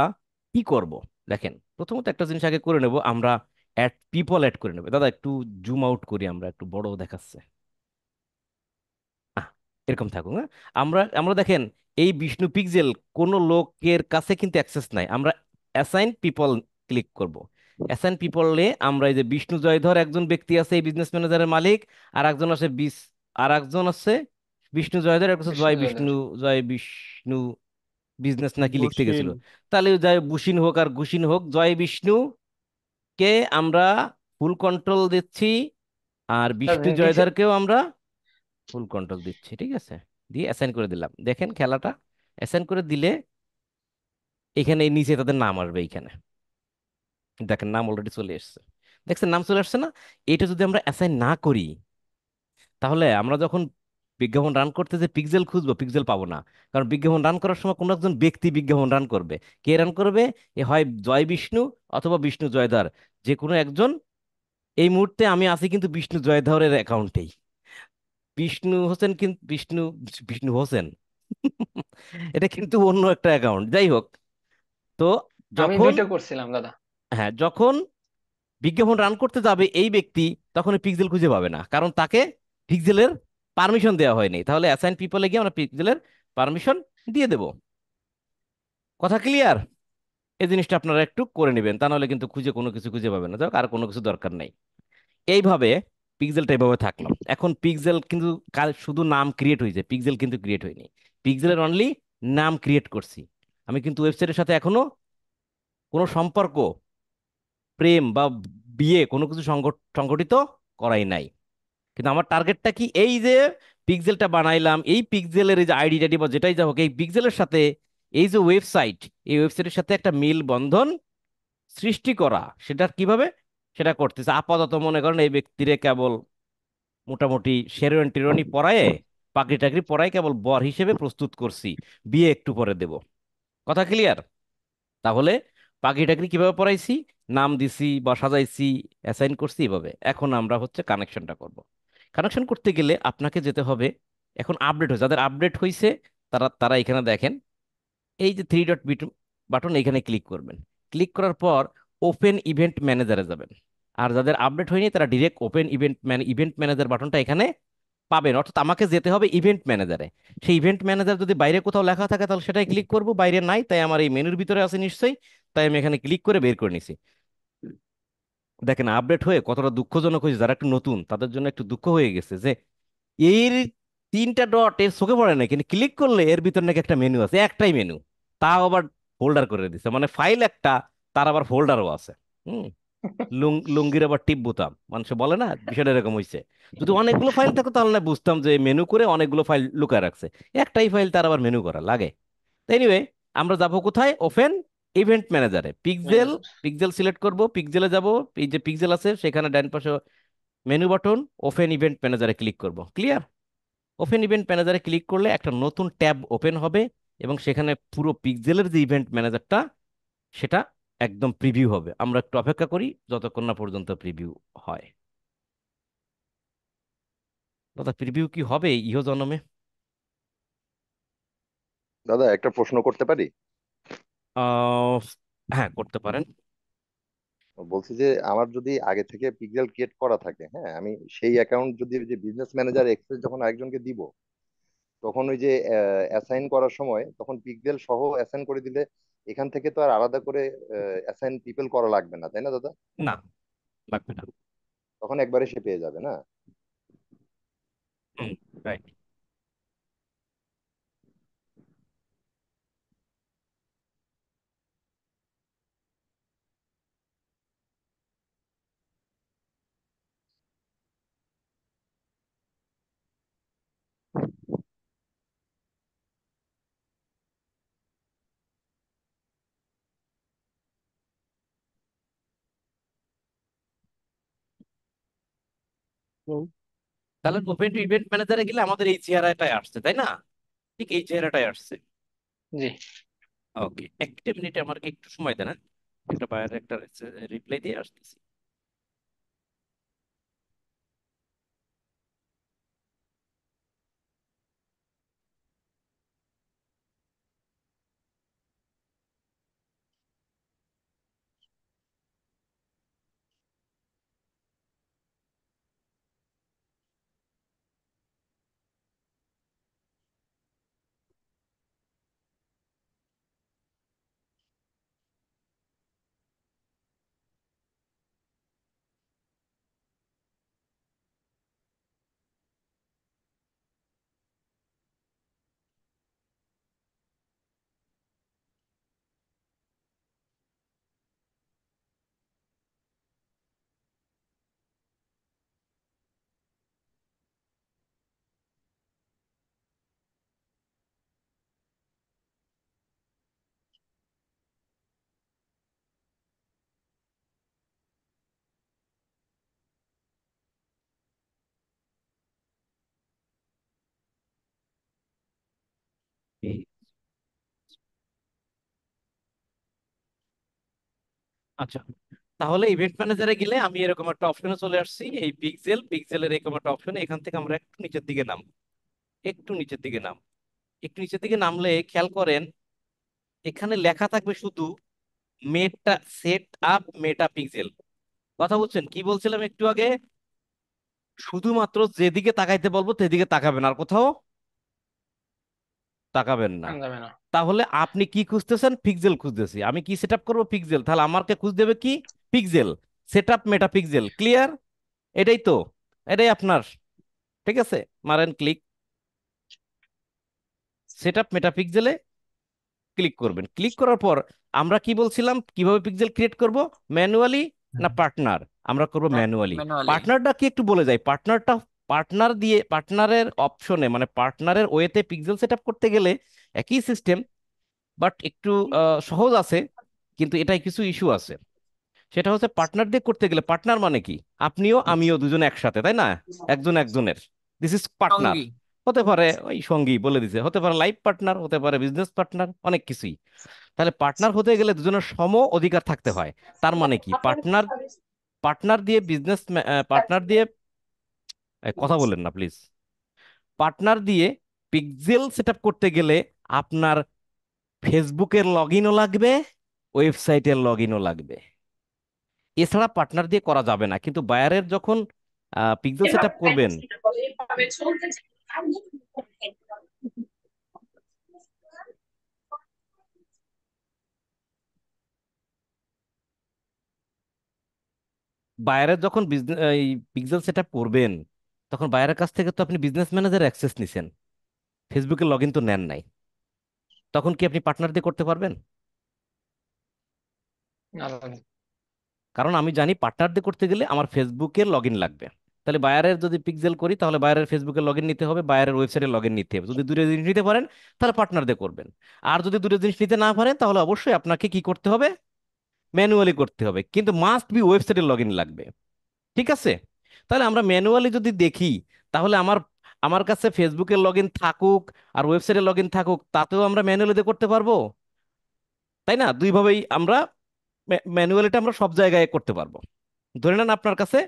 Speaker 1: কি করব? দেখেন, প্রথমত একটা জিনিস আগে করে নেব, আমরা অ্যাড পিপল অ্যাড করে নেব। দাদা একটু জুম আউট করি, আমরা একটু বড় দেখাচ্ছে। আহ, এরকম থাকুক। হ্যাঁ, আমরা আমরা দেখেন এই বিষ্ণু পিক্সেল কোনো লোকের কাছে কিন্তু অ্যাক্সেস নাই। আমরা অ্যাসাইন পিপল ক্লিক করব। অ্যাসাইন পিপলে আমরা এই যে বিষ্ণু জয়ধর একজন ব্যক্তি আছে, এই বিজনেস ম্যানেজারের মালিক। আর একজন আছে আর একজন আছে বিষ্ণু জয়ধর, একটা হচ্ছে
Speaker 2: বিষ্ণু
Speaker 1: জয়
Speaker 2: জয়দার।
Speaker 1: বিষ্ণু, জয় বিষ্ণু বিজনেস নাকি লিখতে
Speaker 3: বুশিন,
Speaker 1: গেছিল। তাহলে জয় বুসিন হোক আর ঘুসিন হোক, জয় বিষ্ণু কে আমরা ফুল কন্ট্রোল দিচ্ছি, আর বিষ্ণু
Speaker 2: দিছে।
Speaker 1: জয়ধরকেও আমরা ফুল কন্ট্রোল দিচ্ছি। ঠিক আছে, দিয়ে অ্যাসাইন করে দিলাম। দেখেন খেলাটা, অ্যাসাইন করে দিলে এখানে এই নিচে তাদের নাম আসবে। এইখানে দেখেন নাম অলরেডি চলে এসছে। দেখছেন নাম চলে আসছে না? এটা যদি আমরা অ্যাসাইন না করি, তাহলে আমরা যখন বিজ্ঞাপন রান করতে যে পিক্সেল খুঁজবো, পিক্সেল পাবো না। কারণ বিজ্ঞাপন রান করার সময় কোনো একজন ব্যক্তি বিজ্ঞাপন রান করবে। কে রান করবে? এ হয় জয় বিষ্ণু অথবা বিষ্ণু জয়ধর, যে কোনো একজন। এই মুহূর্তে আমি আছি কিন্তু বিষ্ণু জয়ধরের অ্যাকাউন্টেই। বিষ্ণু হোসেন কিন্তু বিষ্ণু, বিষ্ণু হোসেন এটা কিন্তু অন্য একটা অ্যাকাউন্ট। যাই হোক, তো
Speaker 2: আমি
Speaker 1: যখন,
Speaker 2: দুইটা করছিলাম দাদা।
Speaker 1: হ্যাঁ, যখন বিজ্ঞাপন রান করতে যাবে এই ব্যক্তি, তখন পিক্সেল খুঁজে পাবে না, কারণ তাকে পিক্সেলের পারমিশন দেওয়া হয়নি। তাহলে অ্যাসাইন পিপলে গিয়ে আমরা পিক্সেলের পারমিশন দিয়ে দেব। কথা ক্লিয়ার? এই জিনিসটা আপনারা একটু করে নেবেন, তা নাহলে কিন্তু খুঁজে কোনো কিছু খুঁজে পাবেন না। যাক, আর কোনো কিছু দরকার নাই। এইভাবে পিক্সেলটা এইভাবে থাকলো। এখন পিক্সেল কিন্তু শুধু নাম ক্রিয়েট হয়েছে, পিক্সেল কিন্তু ক্রিয়েট হয়নি। পিক্সেলের অনলি নাম ক্রিয়েট করছি। আমি কিন্তু ওয়েবসাইটের সাথে এখনো কোনো সম্পর্ক, প্রেম বা বিয়ে কোনো কিছু সংগঠিত করাই নাই। কিন্তু আমার টার্গেটটা কি? এই যে পিক্সেলটা বানাইলাম, এই পিক্সেলের এই যে আইডি টাইডি বা যেটাই যা হোক, এই পিক্সেলের সাথে এই যে ওয়েবসাইট, এই ওয়েবসাইটের সাথে একটা মিল বন্ধন সৃষ্টি করা। সেটা কিভাবে সেটা করতেছে? আপাতত মনে করেন এই ব্যক্তিরে কেবল মোটামুটি শেরওয়ানি টেরওয়ানি পরায়ে, পাগড়ি টাগড়ি পরায় কেবল বর হিসেবে প্রস্তুত করছি, বিয়ে একটু পরে দেব। কথা ক্লিয়ার? তাহলে পাগড়ি টাগড়ি কিভাবে পরাইছি, নাম দিছি বা সাজাইছি, অ্যাসাইন করছি, এভাবে। এখন আমরা হচ্ছে কানেকশনটা করব। কানেকশন করতে গেলে আপনাকে যেতে হবে, এখন আপডেট হয়েছে, যাদের আপডেট হয়েছে তারা তারা এখানে দেখেন এই যে থ্রি ডট বাটন, এখানে ক্লিক করবেন। ক্লিক করার পর ওপেন ইভেন্ট ম্যানেজারে যাবেন। আর যাদের আপডেট হয়নি তারা ডিরেক্ট ওপেন ইভেন্ট ম্যানেজার বাটনটা এখানে পাবেন। অর্থাৎ আমাকে যেতে হবে ইভেন্ট ম্যানেজারে। সেই ইভেন্ট ম্যানেজার যদি বাইরে কোথাও লেখা থাকে তাহলে সেটাই ক্লিক করব, বাইরে নাই তাই আমার এই মেনুর ভিতরে আছে নিশ্চয়ই, তাই আমি এখানে ক্লিক করে বের করে নিছি। দেখেন আপডেট হয়ে কতটা দুঃখজনক হয়েছে, যারা একটু নতুন তাদের জন্য একটু দুঃখ হয়ে গেছে যে এর তিনটা ডট এর চোখে পড়ে না, কিন্তু ক্লিক করলে এর ভিতর নাকি একটা মেনু আছে, একটাই মেনু, তাও আবার ফোল্ডার করে দিছে, মানে ফাইল একটা, তার আবার ফোল্ডারও আছে। হুম। লুঙ্গির আবার টিপ বোতাম, মানুষ বলে না, বিষয়টা এরকম হয়েছে। যদি অনেকগুলো ফাইল থাকতো তাহলে না বুঝতাম যে মেনু করে অনেকগুলো ফাইল লুকায় রাখছে, একটাই ফাইল তার আবার মেনু করা লাগে। এনিওয়ে, আমরা যাব কোথায়? ওপেন ইভেন্ট ম্যানেজারে। Pixel,
Speaker 2: manager.
Speaker 1: পিক্সেল সিলেক্ট করব, পিক্সেলে যাব, এই যে পিক্সেল আছে সেখানে ডান পাশে মেনু বাটন, ওপেন ইভেন্ট ম্যানেজারে ক্লিক করব। ক্লিয়ার? ওপেন ইভেন্ট ম্যানেজারে ক্লিক করলে একটা নতুন ট্যাব ওপেন হবে এবং সেখানে পুরো পিক্সেলের যে ইভেন্ট ম্যানেজারটা সেটা একদম প্রিভিউ হবে। আমরা একটু অপেক্ষা করি যতক্ষণ না পর্যন্ত প্রিভিউ হয়। দাদা প্রিভিউ কি হবে ইহ জন্মে?
Speaker 6: দাদা একটা প্রশ্ন করতে পারি?
Speaker 1: আহ, হ্যাঁ করতে পারেন।
Speaker 6: বলছি যে আমার যদি আগে থেকে পিক্সেল ক্রিয়েট করা থাকে, হ্যাঁ, আমি সেই অ্যাকাউন্ট যদি ওই যে বিজনেস ম্যানেজার এক্সেস যখন আরেকজনকে দিব, তখন ওই যে অ্যাসাইন করার সময় তখন পিক্সেল সহ অ্যাসাইন করে দিলে এখান থেকে তো আর আলাদা করে অ্যাসাইন পিপল করা লাগবে না, তাই না দাদা?
Speaker 1: না, লাগবে না।
Speaker 6: তখন একবারে সে পেয়ে যাবে না?
Speaker 1: হুম, রাইট।
Speaker 3: হুম।
Speaker 1: তাহলে ওপেন টু ইভেন্ট ম্যানেজারে গেলে আমাদের এই চেহারাটাই আসছে, তাই না? ঠিক এই চেহারাটাই আসছে।
Speaker 2: জি।
Speaker 1: ওকে, একটা মিনিটে আমাকে একটু সময় দেন, হ্যাঁ? একটা বাইরে একটা রিপ্লাই দিয়ে আসতেছি। আচ্ছা, তাহলে ইভেন্ট ম্যানেজারে গেলে আমি এরকম একটা অপশনে চলে আসছি, এই পিক্সেলের এরকম একটা অপশনে। এখান থেকে আমরা একটু নিচের দিকে নাম, একটু নিচের দিকে নাম, একটু নিচের দিকে নামলে খেয়াল করেন এখানে লেখা থাকবে শুধু মেটা সেট আপ মেটা পিক্সেল। কথা বলছেন? কি বলছিলাম একটু আগে? শুধুমাত্র যেদিকে তাকাইতে বলবো সেদিকে তাকাবেন, আর কোথাও তাকাবেন না।
Speaker 2: যাবে না।
Speaker 1: তাহলে আপনি কি খুঁজতেছেন? পিক্সেল খুঁজতেছি। আমি কি সেট আপ করবো? পিক্সেল। তাহলে আমাকে খুঁজতে হবে কি? পিক্সেল, সেট আপ মেটা পিক্সেল। ক্লিয়ার? এটাই তো, এটাই আপনার। ঠিক আছে, মারেন ক্লিক। সেট আপ মেটা পিক্সেলে ক্লিক করবেন। ক্লিক করার পর আমরা কি বলছিলাম কিভাবে পিক্সেল ক্রিয়েট করব? ম্যানুয়ালি না পার্টনার? আমরা করব ম্যানুয়ালি।
Speaker 7: ম্যানুয়ালি।
Speaker 1: পার্টনারটা কি একটু বলে যাই। পার্টনারটা, পার্টনার দিয়ে পার্টনারের অপশনে মানে পার্টনারের ওয়েতে পিক্সেল সেট আপ করতে গেলে একই সিস্টেম, বাট একটু সহজ আছে, কিন্তু এটাই কিছু ইস্যু আছে। সেটা হচ্ছে পার্টনার দিয়ে করতে গেলে, পার্টনার মানে কি? আপনিও আমিও দুজনে একসাথে, তাই না? একজন একজনের, দিস ইজ পার্টনার।
Speaker 7: সঙ্গী।
Speaker 1: হতে পারে ওই সঙ্গী বলে দিছে, হতে পারে লাইফ পার্টনার, হতে পারে বিজনেস পার্টনার, অনেক কিছুই। তাহলে পার্টনার হতে গেলে দুজনের সম অধিকার থাকতে হয়। তার মানে কি? পার্টনার, পার্টনার দিয়ে বিজনেস, পার্টনার দিয়ে কথা বলেন না প্লিজ। পার্টনার দিয়ে পিক্সেল সেট আপ করতে গেলে আপনার ফেসবুকের লগ ইনও লাগবে, ওয়েবসাইটের লগ ইনও লাগবে। এছাড়া পার্টনার দিয়ে করা যাবে না। কিন্তু বায়ারের যখন পিক্সেল সেট আপ করবেন, বায়ারের যখন বিজনেস এই পিক্সেল সেট আপ করবেন, তখন বায়ারের কাছ থেকে তো আপনি বিজনেস ম্যানেজার অ্যাক্সেস নিছেন, ফেসবুকের লগ ইন তো নেন নাই। তখন কি আপনি পার্টনার দিয়ে করতে পারবেন?
Speaker 2: না দাদা।
Speaker 1: কারণ আমি জানি পার্টনার দিয়ে করতে গেলে আমার ফেসবুকের লগ ইন লাগবে। তাহলে বায়ারের যদি পিক্সেল করি, তাহলে বায়ারের ফেসবুকের লগ ইন নিতে হবে, বায়ারের ওয়েবসাইটের লগ ইন নিতে হবে। যদি দুটো জিনিস নিতে পারেন তাহলে পার্টনার দিয়ে করবেন। আর যদি দুটো জিনিস নিতে না পারেন, তাহলে অবশ্যই আপনাকে কি করতে হবে? ম্যানুয়ালি করতে হবে, কিন্তু মাস্ট বি ওয়েবসাইটের লগ ইন লাগবে। ঠিক আছে? তাহলে আমরা ম্যানুয়ালি যদি দেখি, তাহলে আমার আমার কাছে ফেসবুকের লগ ইন থাকুক আর ওয়েবসাইটের লগ ইন থাকুক, তাতেও আমরা ম্যানুয়ালি দিয়ে করতে পারবো, তাই না? দুইভাবেই আমরা ম্যানুয়ালিটা আমরা সব জায়গায় করতে পারবো। ধরে নেন আপনার কাছে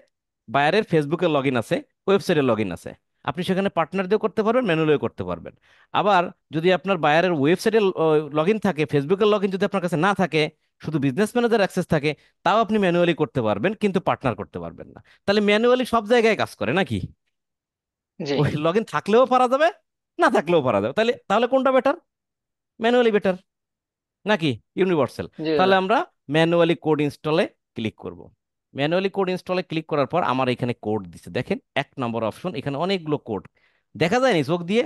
Speaker 1: বায়ারের ফেসবুকের লগ ইন আছে, ওয়েবসাইটের লগ ইন আছে, আপনি সেখানে পার্টনার দিয়েও করতে পারবেন, ম্যানুয়ালিও করতে পারবেন। আবার যদি আপনার বায়ারের ওয়েবসাইটের লগ ইন থাকে, ফেসবুকের লগ ইন যদি আপনার কাছে না থাকে, শুধু বিজনেস ম্যানেজার অ্যাক্সেস থাকে, তাও আপনি ম্যানুয়ালি করতে পারবেন, কিন্তু পার্টনার করতে পারবেন না। তাহলে ম্যানুয়ালি সব জায়গায় কাজ করে নাকি?
Speaker 2: জি
Speaker 1: ওই লগ ইন থাকলেও পারা যাবে, না থাকলেও পারা যাবে। তাহলে তাহলে কোনটা বেটার? ম্যানুয়ালি বেটার নাকি ইউনিভার্সাল?
Speaker 2: জি
Speaker 1: তাহলে
Speaker 2: দাদা।
Speaker 1: আমরা ম্যানুয়ালি কোড ইনস্টলে ক্লিক করব। ম্যানুয়ালি কোড ইনস্টলে ক্লিক করার পর আমার এখানে কোড দিছে, দেখেন 1 নম্বর অপশন, এখানে অনেকগুলো কোড দেখা যায় নি চোখ দিয়ে?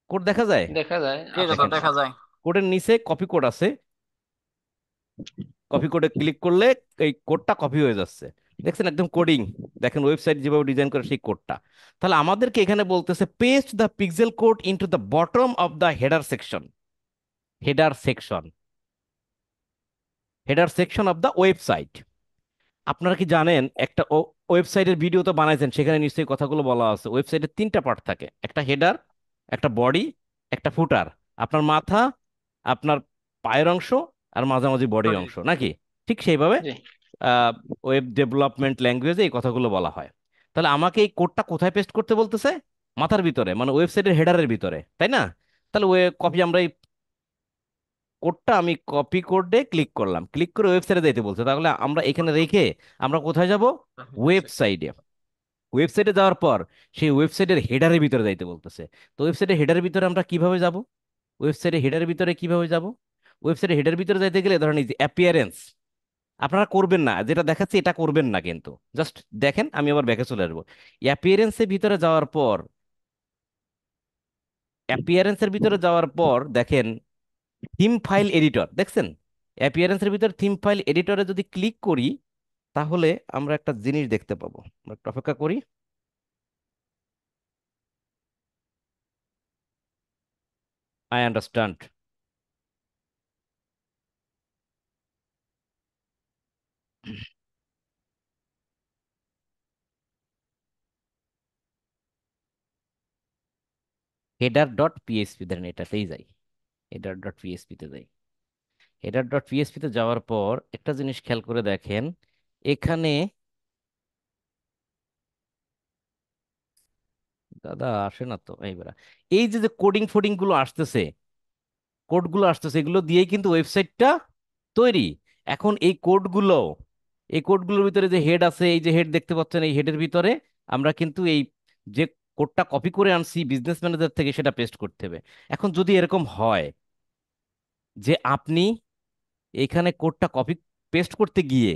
Speaker 1: কোড দেখা যায়?
Speaker 2: দেখা যায়
Speaker 7: জি
Speaker 2: আছে
Speaker 7: দাদা
Speaker 1: দেখেন,
Speaker 2: কিছু।
Speaker 7: দেখা যায়।
Speaker 1: কোডের নিচে কপি কোড আছে, কপি কোডে ক্লিক করলে এই কোডটা কপি হয়ে যাচ্ছে। দেখছেন একদম কোডিং, দেখেন ওয়েবসাইট যেভাবে ডিজাইন করে সেই কোডটা। তাহলে আমাদেরকে এখানে বলতেছে paste the pixel code into the bottom of the header section. Header section, header section of the website. আপনারা কি জানেন একটা ওয়েবসাইটের ভিডিও তো বানাইছেন, সেখানে নিশ্চয়ই কথাগুলো বলা আছে। ওয়েবসাইটের 3টা পার্ট থাকে, একটা হেডার, একটা বডি, একটা ফুটার। আপনার মাথা, আপনার পায়ের অংশ, আর মাঝামাঝি বডির অংশ নাকি? ঠিক সেইভাবে
Speaker 2: জি
Speaker 1: ওয়েব ডেভেলপমেন্ট ল্যাঙ্গুয়েজে এই কথাগুলো বলা হয়। তাহলে আমাকে এই কোডটা কোথায় পেস্ট করতে বলতেছে? মাথার ভিতরে, মানে ওয়েবসাইটের হেডারের ভিতরে, তাই না? তাহলে কপি, আমরা এই কোডটা আমি কপি কোডে ক্লিক করলাম, ক্লিক করে ওয়েবসাইটে যেতে বলছে। তাহলে আমরা এখানে রেখে আমরা কোথায় যাব? ওয়েবসাইটে। ওয়েবসাইটে যাওয়ার পর সেই ওয়েবসাইটের হেডারের ভিতরে যাইতে বলতেছে। তো ওয়েবসাইটের হেডারের ভিতরে আমরা কিভাবে যাব? ওয়েবসাইটের হেডারের ভিতরে কিভাবে যাব? ওয়েবসাইটের হেডারের ভিতরে যাইতে গেলে ধরেন এই যে অ্যাপিয়ারেন্স, আপনারা করবেন না, যেটা দেখাচ্ছে এটা করবেন না, কিন্তু জাস্ট দেখেন। আমি আবার ব্যাকে চলে আসবো। অ্যাপিয়ারেন্সের ভিতরে যাওয়ার পর, অ্যাপিয়ারেন্সের ভিতরে যাওয়ার পর দেখেন থিম ফাইল এডিটর, দেখছেন? অ্যাপিয়ারেন্সের ভিতরে থিম ফাইল এডিটরে যদি ক্লিক করি, তাহলে আমরা একটা জিনিস দেখতে পাবো। আমরা একটু অপেক্ষা করি। I understand. Header dot PSP, ধরেন এটাতেই যাই, হেডার ডট পিএসপি তে যাই। হেডার ডট পিএসপি তে যাওয়ার পর একটা জিনিস খেয়াল করে দেখেন, এখানে দাদা আসে না তো এইবার। এই যে যে কোডিং ফোডিং গুলো আসতেছে, কোডগুলো আসতেছে, এগুলো দিয়েই কিন্তু ওয়েবসাইটটা তৈরি। এখন এই কোডগুলোর ভিতরে যে হেড আছে, এই যে হেড দেখতে পাচ্ছেন, এই হেডের ভিতরে আমরা কিন্তু এই যে কোডটা কপি করে আনছি বিজনেস ম্যানেজার থেকে, সেটা পেস্ট করতে হবে। এখন যদি এরকম হয় যে আপনি এখানে কোডটা কপি পেস্ট করতে গিয়ে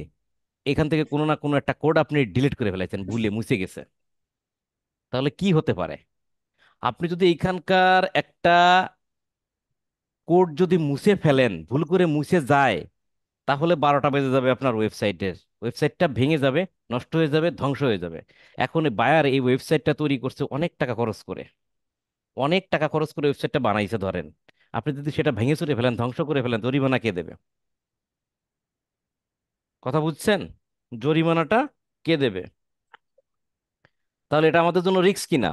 Speaker 1: এখান থেকে কোনো না কোনো একটা কোড আপনি ডিলিট করে ফেলেছেন, ভুলে মুছে গেছে, তাহলে কি হতে পারে? আপনি যদি এইখানকার একটা কোড যদি মুছে ফেলেন, ভুল করে মুছে যায়, তাহলে 12টা বেজে যাবে আপনার ওয়েবসাইটের। ওয়েবসাইটটা ভেঙে যাবে, নষ্ট হয়ে যাবে, ধ্বংস হয়ে যাবে। এখন বায়ার এই ওয়েবসাইটটা তৈরি করছে অনেক টাকা খরচ করে, অনেক টাকা খরচ করে ওয়েবসাইটটা বানাইছে। ধরেন আপনি যদি সেটা ভেঙে চুরে ফেলেন, ধ্বংস করে ফেলেন, জরিমানা কে দেবে? কথা বুঝছেন? জরিমানাটা কে দেবে? তাহলে এটা আমাদের জন্য রিস্ক কিনা?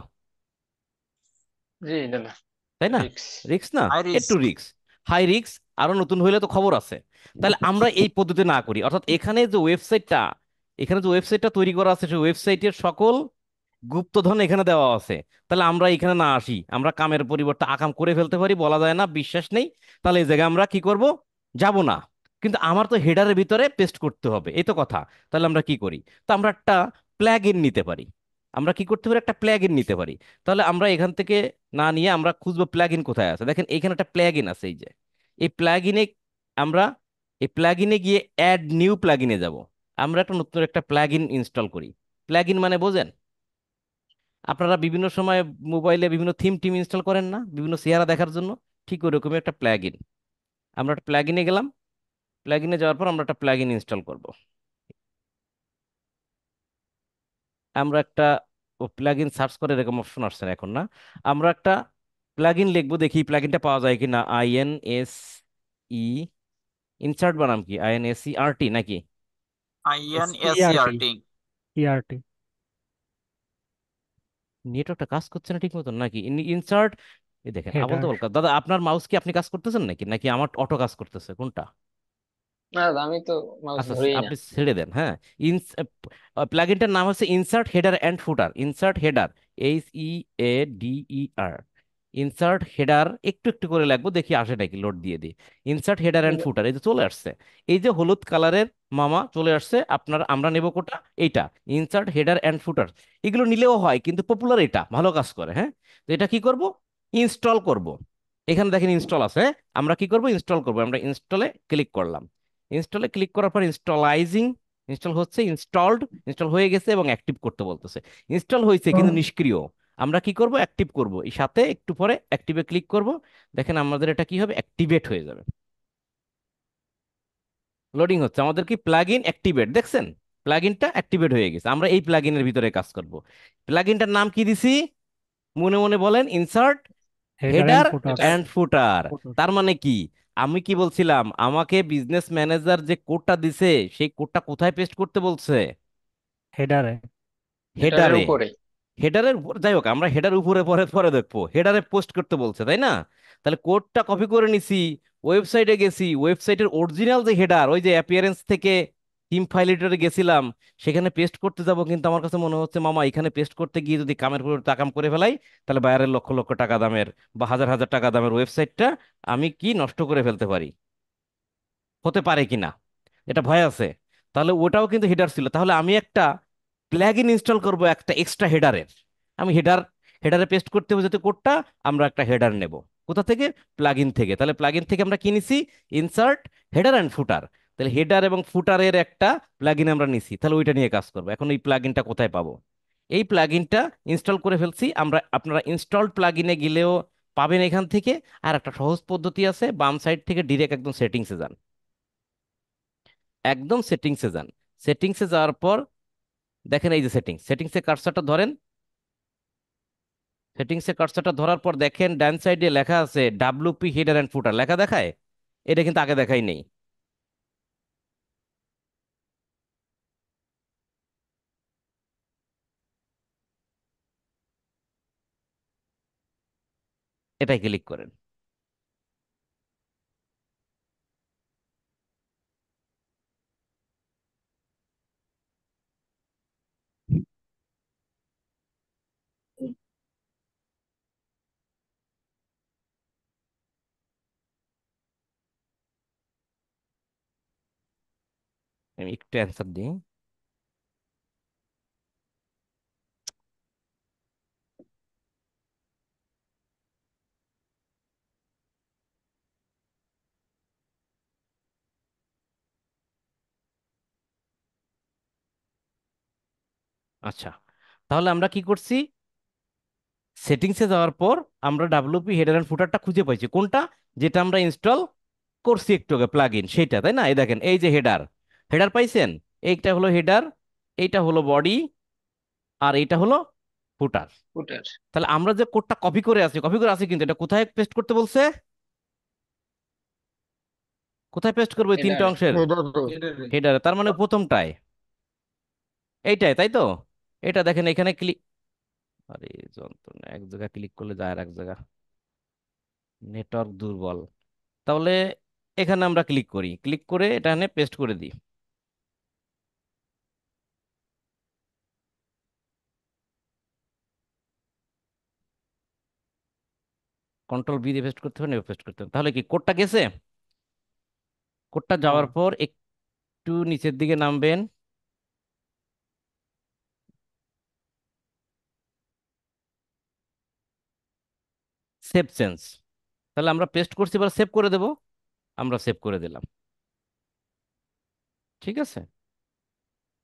Speaker 2: জি দাদা।
Speaker 1: তাই না?
Speaker 2: রিক্স।
Speaker 1: রিস্ক না?
Speaker 7: হাই
Speaker 1: একটু
Speaker 7: রিস্ক।
Speaker 1: Risk, high risk. আরো নতুন হইলে তো খবর আছে। তাহলে আমরা এই পদ্ধতি না করি, অর্থাৎ এখানে যে ওয়েবসাইটটা তৈরি করা আছে, সেই ওয়েবসাইটের সকল গুপ্তধন এখানে দেওয়া আছে। তাহলে আমরা এখানে না আসি, আমরা কামের পরিবর্তে আকাম করে ফেলতে পারি, বলা যায় না, বিশ্বাস নেই। তাহলে এই জায়গায় আমরা কি করব? যাব না। কিন্তু আমার তো হেডারের ভিতরে পেস্ট করতে হবে, এই তো কথা। তাহলে আমরা কি করি? তো আমরা একটা প্লাগ ইন নিতে পারি। আমরা কি করতে পারি? একটা প্লাগ ইন নিতে পারি। তাহলে আমরা এখান থেকে না নিয়ে আমরা খুঁজবো প্লাগ ইন কোথায় আছে। দেখেন এখানে একটা প্লাগ ইন আছে, এই যে এই প্লাগ ইনে আমরা, এই প্লাগ ইনে গিয়ে অ্যাড নিউ প্লাগ ইনে যাব। আমরা একটা নতুন একটা প্লাগ ইন ইনস্টল করি। প্লাগ ইন মানে বোঝেন? আপনারা বিভিন্ন সময় মোবাইলে বিভিন্ন থিম টিম ইনস্টল করেন না, বিভিন্ন চেহারা দেখার জন্য? ঠিক ওরকমই একটা প্লাগ ইন। আমরা একটা প্লাগ ইনে গেলাম। প্লাগ ইনে যাওয়ার পর আমরা একটা প্লাগ ইন ইনস্টল করব। আমরা একটা প্লাগ ইন সার্চ করে, এরকম অপশন আসছে না এখন, না? আমরা একটা প্লাগ ইন লিখবো, দেখি প্লাগ ইনটা পাওয়া যায় কিনা। ই ইনসার্ট বানাম কি? INSERT নাকি?
Speaker 7: INSERT
Speaker 3: ERT ERT
Speaker 1: নেটওয়ার্কটা কাজ করছে না ঠিক মতন নাকি? ইনসার্ট, এই দেখেন আবল
Speaker 3: হেডার
Speaker 1: তাবল কাজ। দাদা আপনার মাউস কি আপনি কাজ করতেছেন নাকি, নাকি আমার অটো কাজ করতেছে, কোনটা?
Speaker 2: না দাদা, আমি তো মাউস
Speaker 1: আচ্ছা,
Speaker 2: ধরেই না।
Speaker 1: আপনি ছেড়ে দেন, হ্যাঁ। ইনস প্লাগইনটার নাম হচ্ছে insert header and footer. Insert header, HEADER। Insert header একটু একটু করে লাগবো, দেখি আসে নাকি, লোড দিয়ে দিই। ইনসার্ট হেডার অ্যান্ড ফুটার, এই যে চলে আসছে। এই যে হলুদ কালারের মামা চলে আসছে আপনার, আমরা নেব কোটা? এইটা, ইনসার্ট হেডার অ্যান্ড ফুটার। এগুলো নিলেও হয়, কিন্তু পপুলার এটা ভালো কাজ করে, হ্যাঁ। তো এটা কি করব? ইনস্টল করব। এখানে দেখেন ইনস্টল আছে, হ্যাঁ? আমরা কি করব? ইনস্টল করব। আমরা ইনস্টলে ক্লিক করলাম। ইনস্টলে ক্লিক করার পর ইনস্টলাইজিং, ইনস্টল হচ্ছে, ইনস্টলড, ইনস্টল হয়ে গেছে এবং অ্যাক্টিভ করতে বলতেছে। ইনস্টল হয়েছে কিন্তু নিষ্ক্রিয়। আমরা কি করব? অ্যাক্টিভ করব। এই সাথে একটু পরে অ্যাক্টিভে ক্লিক করব। দেখেন আমাদের এটা কি হবে? অ্যাক্টিভেট হয়ে যাবে। লোডিং হচ্ছে, আমাদের কি প্লাগ ইন অ্যাক্টিভেট, দেখছেন? প্লাগ ইনটা অ্যাক্টিভেট হয়ে গেছে। আমরা এই প্লাগ ইনের ভিতরে কাজ করব। প্লাগ ইনটার নাম কি দিছি? মনে মনে বলেন, insert
Speaker 3: header and
Speaker 1: header
Speaker 3: footers
Speaker 2: header.
Speaker 1: And footer. তার মানে কি? আমি কি বলছিলাম? আমাকে বিজনেস ম্যানেজার যে কোডটা দিছে, সেই কোডটা কোথায় পেস্ট করতে বলছে?
Speaker 3: হেডারে
Speaker 2: হেডারের
Speaker 1: হেডারে।
Speaker 2: উপরে।
Speaker 1: হেডারের যাই হোক, আমরা হেডার উপরে পরে পরে দেখবো। হেডারে পোস্ট করতে বলছে, তাই না? তাহলে কোডটা কপি করে নিছি, ওয়েবসাইটে গেছি, ওয়েবসাইটের অরিজিনাল যে হেডার, ওই যে অ্যাপিয়ারেন্স থেকে থিম ফাইল এডিটরে গেছিলাম, সেখানে পেস্ট করতে যাব। কিন্তু আমার কাছে মনে হচ্ছে মামা, এখানে পেস্ট করতে গিয়ে যদি কামের পরিবর্তে আকাম করে ফেলাই, তাহলে বাইরের লক্ষ লক্ষ টাকা দামের বা হাজার হাজার টাকা দামের ওয়েবসাইটটা আমি কি নষ্ট করে ফেলতে পারি, হতে পারে কিনা, এটা ভয় আছে। তাহলে ওটাও কিন্তু হেডার ছিল। তাহলে আমি একটা প্লাগইন ইনস্টল করব একটা এক্সট্রা হেডারের। আমি হেডারে পেস্ট করতে হবে যাতে কোডটা, আমরা একটা হেডার নেব। কোথা থেকে? প্লাগইন থেকে। তাহলে প্লাগইন থেকে আমরা কি নিছি? ইনসার্ট হেডার অ্যান্ড ফুটার। তাহলে হেডার এবং ফুটারের একটা প্লাগইন আমরা নিছি, তাহলে ওইটা নিয়ে কাজ করবো। এখন এই প্লাগইনটা কোথায় পাবো? এই প্লাগইনটা ইনস্টল করে ফেলছি আমরা। আপনারা ইনস্টলড প্লাগইনে গেলেও পাবেন এখান থেকে। আর একটা সহজ পদ্ধতি আছে, বাম সাইড থেকে ডিরেক্ট একদম সেটিংসে যান। একদম সেটিংসে যান। সেটিংসে যাওয়ার পর দেখেন এই যে সেটিংসে কার্সারটা ধরেন। সেটিংসে কার্সারটা ধরার পর দেখেন ডান সাইডে লেখা আছে WP হেডার অ্যান্ড ফুটার, লেখা দেখায়। এটা কিন্তু আগে দেখাই নেই। এটাই ক্লিক করেন। আমি একটু অ্যান্সার দিই। আচ্ছা, তাহলে আমরা কি করছি? সেটিংসে যাওয়ার পর আমরা WP হেডার অ্যান্ড ফুটারটা খুঁজে পাইছি। কোনটা? যেটা আমরা ইনস্টল করছি একটু আগে, প্লাগ ইন, সেইটা, তাই না? এই দেখেন এই যে হেডার, হেডার পাইছেন? এইটা হলো হেডার, এইটা হলো বডি, আর এইটা হলো ফুটার।
Speaker 2: ফুটার।
Speaker 1: তাহলে আমরা যে কোডটা কপি করে আছি, কিন্তু এটা কোথায় পেস্ট করতে বলছে? কোথায় পেস্ট করবো এই তিনটা
Speaker 2: হেডারে।
Speaker 1: অংশের?
Speaker 4: হেডারে
Speaker 1: হেডারে, তার মানে প্রথমটায়, এইটাই, তাই তো? এটা দেখেন এখানে ক্লিক, আরে যন্ত্রণা, এক জায়গায় ক্লিক করলে যায় আর এক জায়গা, নেটওয়ার্ক দুর্বল। তাহলে এখানে আমরা ক্লিক করি, ক্লিক করে এটা এখানে পেস্ট করে দিই। কন্ট্রোল বি দিয়ে পেস্ট করতে পারেন, পেস্ট করতে পারেন। তাহলে কি কোডটা গেছে? কোডটা যাওয়ার
Speaker 3: হ্যাঁ,
Speaker 1: পর একটু নিচের দিকে নামবেন, সেভ চেঞ্জ। তাহলে আমরা পেস্ট করছি, এবার সেভ করে দেব। আমরা সেভ করে দিলাম, ঠিক আছে।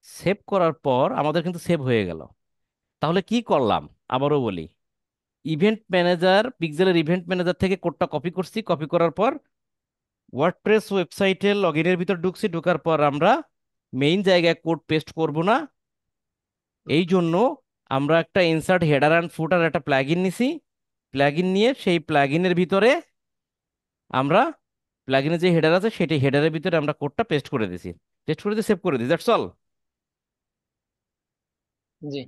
Speaker 1: সেভ করার পর আমাদের কিন্তু সেভ হয়ে গেল। তাহলে কি করলাম আবারও বলি, ইভেন্ট ম্যানেজার, পিক্সেলের ইভেন্ট ম্যানেজার থেকে কোডটা কপি করছি, কপি করার পর ওয়ার্ডপ্রেস ওয়েবসাইটে লগ ইনের ভিতর ঢুকছি, ঢোকার পর আমরা মেইন জায়গায় কোড পেস্ট করব না, এই জন্য আমরা একটা ইনসার্ট হেডার অ্যান্ড ফুটার একটা প্লাগইন নিছি। প্লাগইন নিয়ে সেই প্লাগইনের ভিতরে আমরা, প্লাগইনে যে হেডার আছে সেটি হেডারের ভিতরে আমরা কোডটা পেস্ট করে দিছি, পেস্ট করে দিয়ে সেভ করে দিই, দ্যাটস অল।
Speaker 2: জি।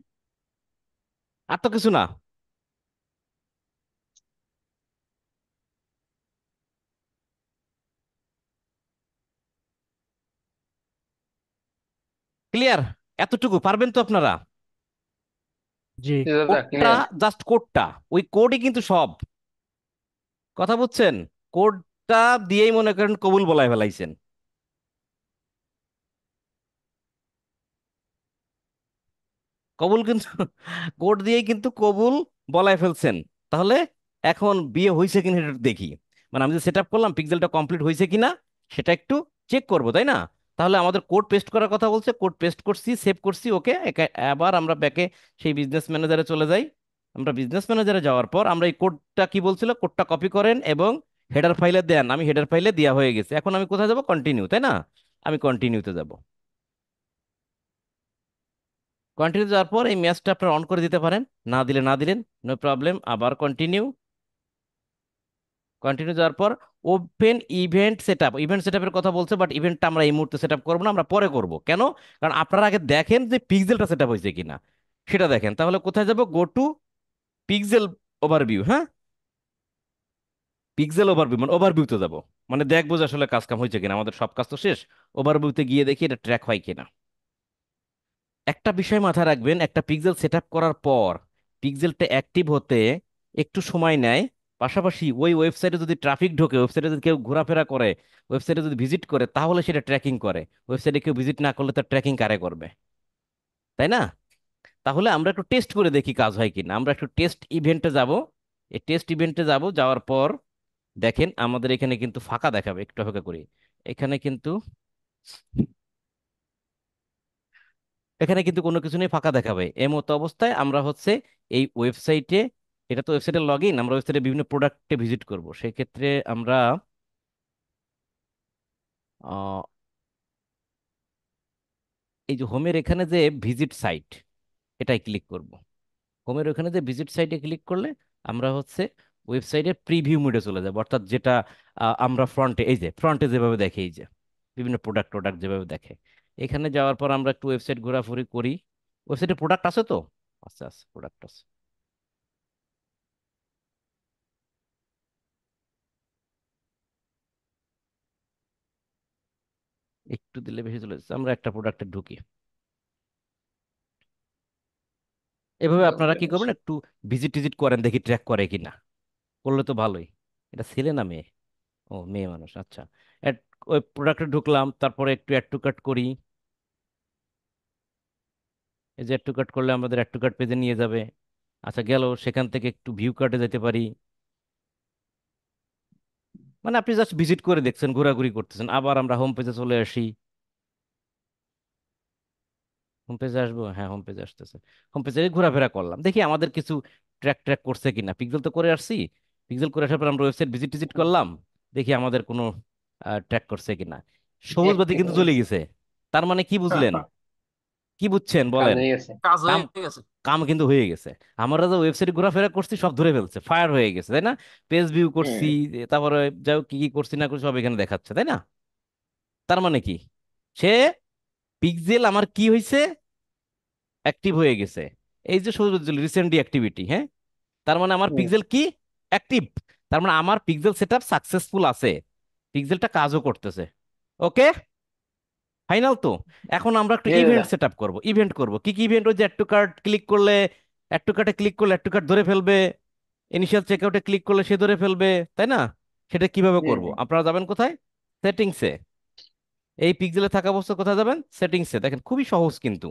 Speaker 1: আর তো কিছু না। ক্লিয়ার? এতটুকু পারবেন তো আপনারা?
Speaker 3: জি।
Speaker 2: জি দাদা,
Speaker 1: কোডটা,
Speaker 2: ক্লিয়ার।
Speaker 1: জাস্ট কোডটা, ওই কোডই কিন্তু সব। কথা বুঝছেন? কোডটা দিয়েই মনে করেন কবুল বলায় ফেলাইছেন। কবুল কিন্তু কোড দিয়েই কিন্তু কবুল বলায় ফেলছেন। তাহলে এখন বিয়ে হয়েছে কিনা এটা একটু দেখি। মানে আমি যে সেট আপ করলাম, পিক্সেলটা কমপ্লিট হয়েছে কিনা সেটা একটু চেক করবো, তাই না? তাহলে আমাদের কোড পেস্ট করার কথা বলছে, কোড পেস্ট করছি, সেভ করছি, ওকে। আবার আমরা ব্যাকে সেই বিজনেস ম্যানেজারে চলে যাই। আমরা বিজনেস ম্যানেজারে যাওয়ার পর আমরা এই কোডটা, কি বলছিল, কোডটা কপি করেন এবং হেডার ফাইলে দেন। আমি হেডার ফাইলে দেওয়া হয়ে গেছে, এখন আমি কোথায় যাব? কন্টিনিউ, তাই না? আমি কন্টিনিউতে যাব। কন্টিনিউ যাওয়ার পর এই ম্যাচটা আপনারা অন করে দিতে পারেন, না দিলে না দিলেন, নো প্রবলেম। আবার কন্টিনিউ, কন্টিনিউ যাওয়ার পর ওপেন ইভেন্ট সেটআপ। ইভেন্ট সেটআপের কথা বলছে, বাট ইভেন্টটা আমরা এই মুহূর্তে সেটআপ করবো না, আমরা পরে করব। কেন? কারণ আপনারা আগে দেখেন যে পিক্সেলটা সেটআপ হয়েছে কিনা, সেটা দেখেন। তাহলে কোথায় যাব? Go to pixel overview. হ্যাঁ, পিক্সেল ওভারভিউ মানে ওভারভিউতে যাব, মানে দেখবো যে আসলে কাজ কাম হয়েছে কিনা। আমাদের সব কাজ তো শেষ, ওভারভিউতে গিয়ে দেখি এটা ট্র্যাক হয় কিনা। একটা বিষয় মাথায় রাখবেন, একটা পিক্সেল সেট আপ করার পর পিক্সেলটা অ্যাক্টিভ হতে একটু সময় নেয়। পাশাপাশি ওই ওয়েবসাইটে যদি ট্রাফিক ঢোকে, ওয়েবসাইটে যদি কেউ ঘোরাফেরা করে, ওয়েবসাইটে যদি ভিজিট করে, তাহলে সেটা ট্র্যাকিং করে। ওয়েবসাইটে কেউ ভিজিট না করলে তার ট্র্যাকিং কারে করবে, তাই না? তাহলে আমরা একটু টেস্ট করে দেখি কাজ হয় কিনা। আমরা একটু টেস্ট ইভেন্টে যাব। এই টেস্ট ইভেন্টে যাব, যাওয়ার পর দেখেন আমাদের এখানে কিন্তু ফাঁকা দেখাবে, একটু অপেক্ষা করি। এখানে কিন্তু, এখানে কিন্তু কোনো কিছু নেই, ফাঁকা দেখাবে। এই মতো অবস্থায় আমরা হচ্ছে এই ওয়েবসাইটে, এটা তো ওয়েবসাইটের লগ ইন, আমরা ওয়েবসাইটে বিভিন্ন প্রোডাক্টে ভিজিট করব। সেক্ষেত্রে আমরা আহ, এই যে হোমের এখানে যে ভিজিট সাইট, এটাই ক্লিক করব। হোমের ওখানে যে ভিজিট সাইটে ক্লিক করলে আমরা হচ্ছে ওয়েবসাইটের প্রিভিউ মোডে চলে যাব, অর্থাৎ যেটা আমরা ফ্রন্টে, এই যে ফ্রন্টে যেভাবে দেখে, এই যে বিভিন্ন প্রোডাক্ট টোডাক্ট যেভাবে দেখে। এখানে যাওয়ার পর আমরা একটু ওয়েবসাইট ঘোরাঘুরি করি। ওয়েবসাইটে প্রোডাক্ট আছে তো? আচ্ছা আচ্ছা, প্রোডাক্ট আছে। একটু দিলে বেশি চলে যাচ্ছে, আমরা একটা প্রোডাক্টে ঢুকি। এভাবে আপনারা কি করবেন, একটু ভিজিট টিজিট করেন, দেখি ট্র্যাক করে কিনা। করলে তো ভালোই। এটা ছেলে না মেয়ে? ও, মেয়ে মানুষ, আচ্ছা। Add- ওই প্রোডাক্টে ঢুকলাম, তারপরে একটু অ্যাড টু কার্ট করি। এই যে অ্যাড টু কার্ট করলে আমাদের অ্যাড টু কার্ট পেজে নিয়ে যাবে। আচ্ছা, গেল। সেখান থেকে একটু ভিউ কার্টে যেতে পারি। মানে আপনি জাস্ট ভিজিট করে দেখছেন, ঘোরাঘুরি করতেছেন। আবার আমরা হোম পেজে চলে আসি। হোম পেজে আসবো, হ্যাঁ হোম পেজে আসতেছে। হোম পেজে ঘোরাফেরা করলাম, দেখি আমাদের কিছু ট্র্যাক ট্র্যাক করছে কিনা। পিক্সেল তো করে আসছি, পিক্সেল করে আসার পর আমরা ওয়েবসাইট ভিজিট টিজিট করলাম, দেখি আমাদের কোনো ট্র্যাক করছে কিনা। সবুজ বাতি
Speaker 2: অ্যাক্টিভ
Speaker 1: কিন্তু জ্বলে
Speaker 2: হয়েছে।
Speaker 1: গেছে। তার মানে কি বুঝলেন? কি বুঝছেন
Speaker 2: কাজ
Speaker 1: বলেন?
Speaker 2: হয়ে গেছে।
Speaker 7: কাজ হয়ে
Speaker 1: কাম,
Speaker 7: গেছে।
Speaker 1: কাম কিন্তু হয়ে গেছে। আমরা যে ওয়েবসাইট ঘোরাফেরা করছি সব ধরে ফেলছে, ফায়ার হয়ে গেছে, তাই না? পেজ ভিউ করছি,
Speaker 2: হুম।
Speaker 1: তারপরে যাই হোক কি কি করছি না করছি সব এখানে দেখাচ্ছে, তাই না? তার মানে কি, সে পিক্সেল আমার কি হয়েছে, অ্যাক্টিভ হয়ে গেছে। এই যে রিসেন্টলি অ্যাক্টিভিটি, হ্যাঁ, তার মানে আমার
Speaker 2: হুম।
Speaker 1: পিক্সেল কি, অ্যাক্টিভ। তার মানে আমার পিক্সেল সেটআপ সাকসেসফুল আছে, পিক্সেলটা কাজও করতেছে। ওকে, ফাইনাল তো। এখন আমরা একটা
Speaker 2: জি দাদা।
Speaker 1: ইভেন্ট সেটআপ করব। ইভেন্ট করব কি কি ইভেন্ট? ওই যে অ্যাড টু কার্ট ক্লিক করলে, অ্যাড টু কার্টে ক্লিক করলে অ্যাড টু কার্ট ধরে ফেলবে। ইনিশিয়াল চেকআউটে ক্লিক করলে সে ধরে ফেলবে, তাই না? সেটা কিভাবে
Speaker 2: জি
Speaker 1: করব?
Speaker 2: জি
Speaker 1: আপনারা যাবেন কোথায়? সেটিংসে। এই পিক্সেলে থাকা অবস্থা কোথায় যাবেন? সেটিংসে। দেখেন খুবই সহজ, কিন্তু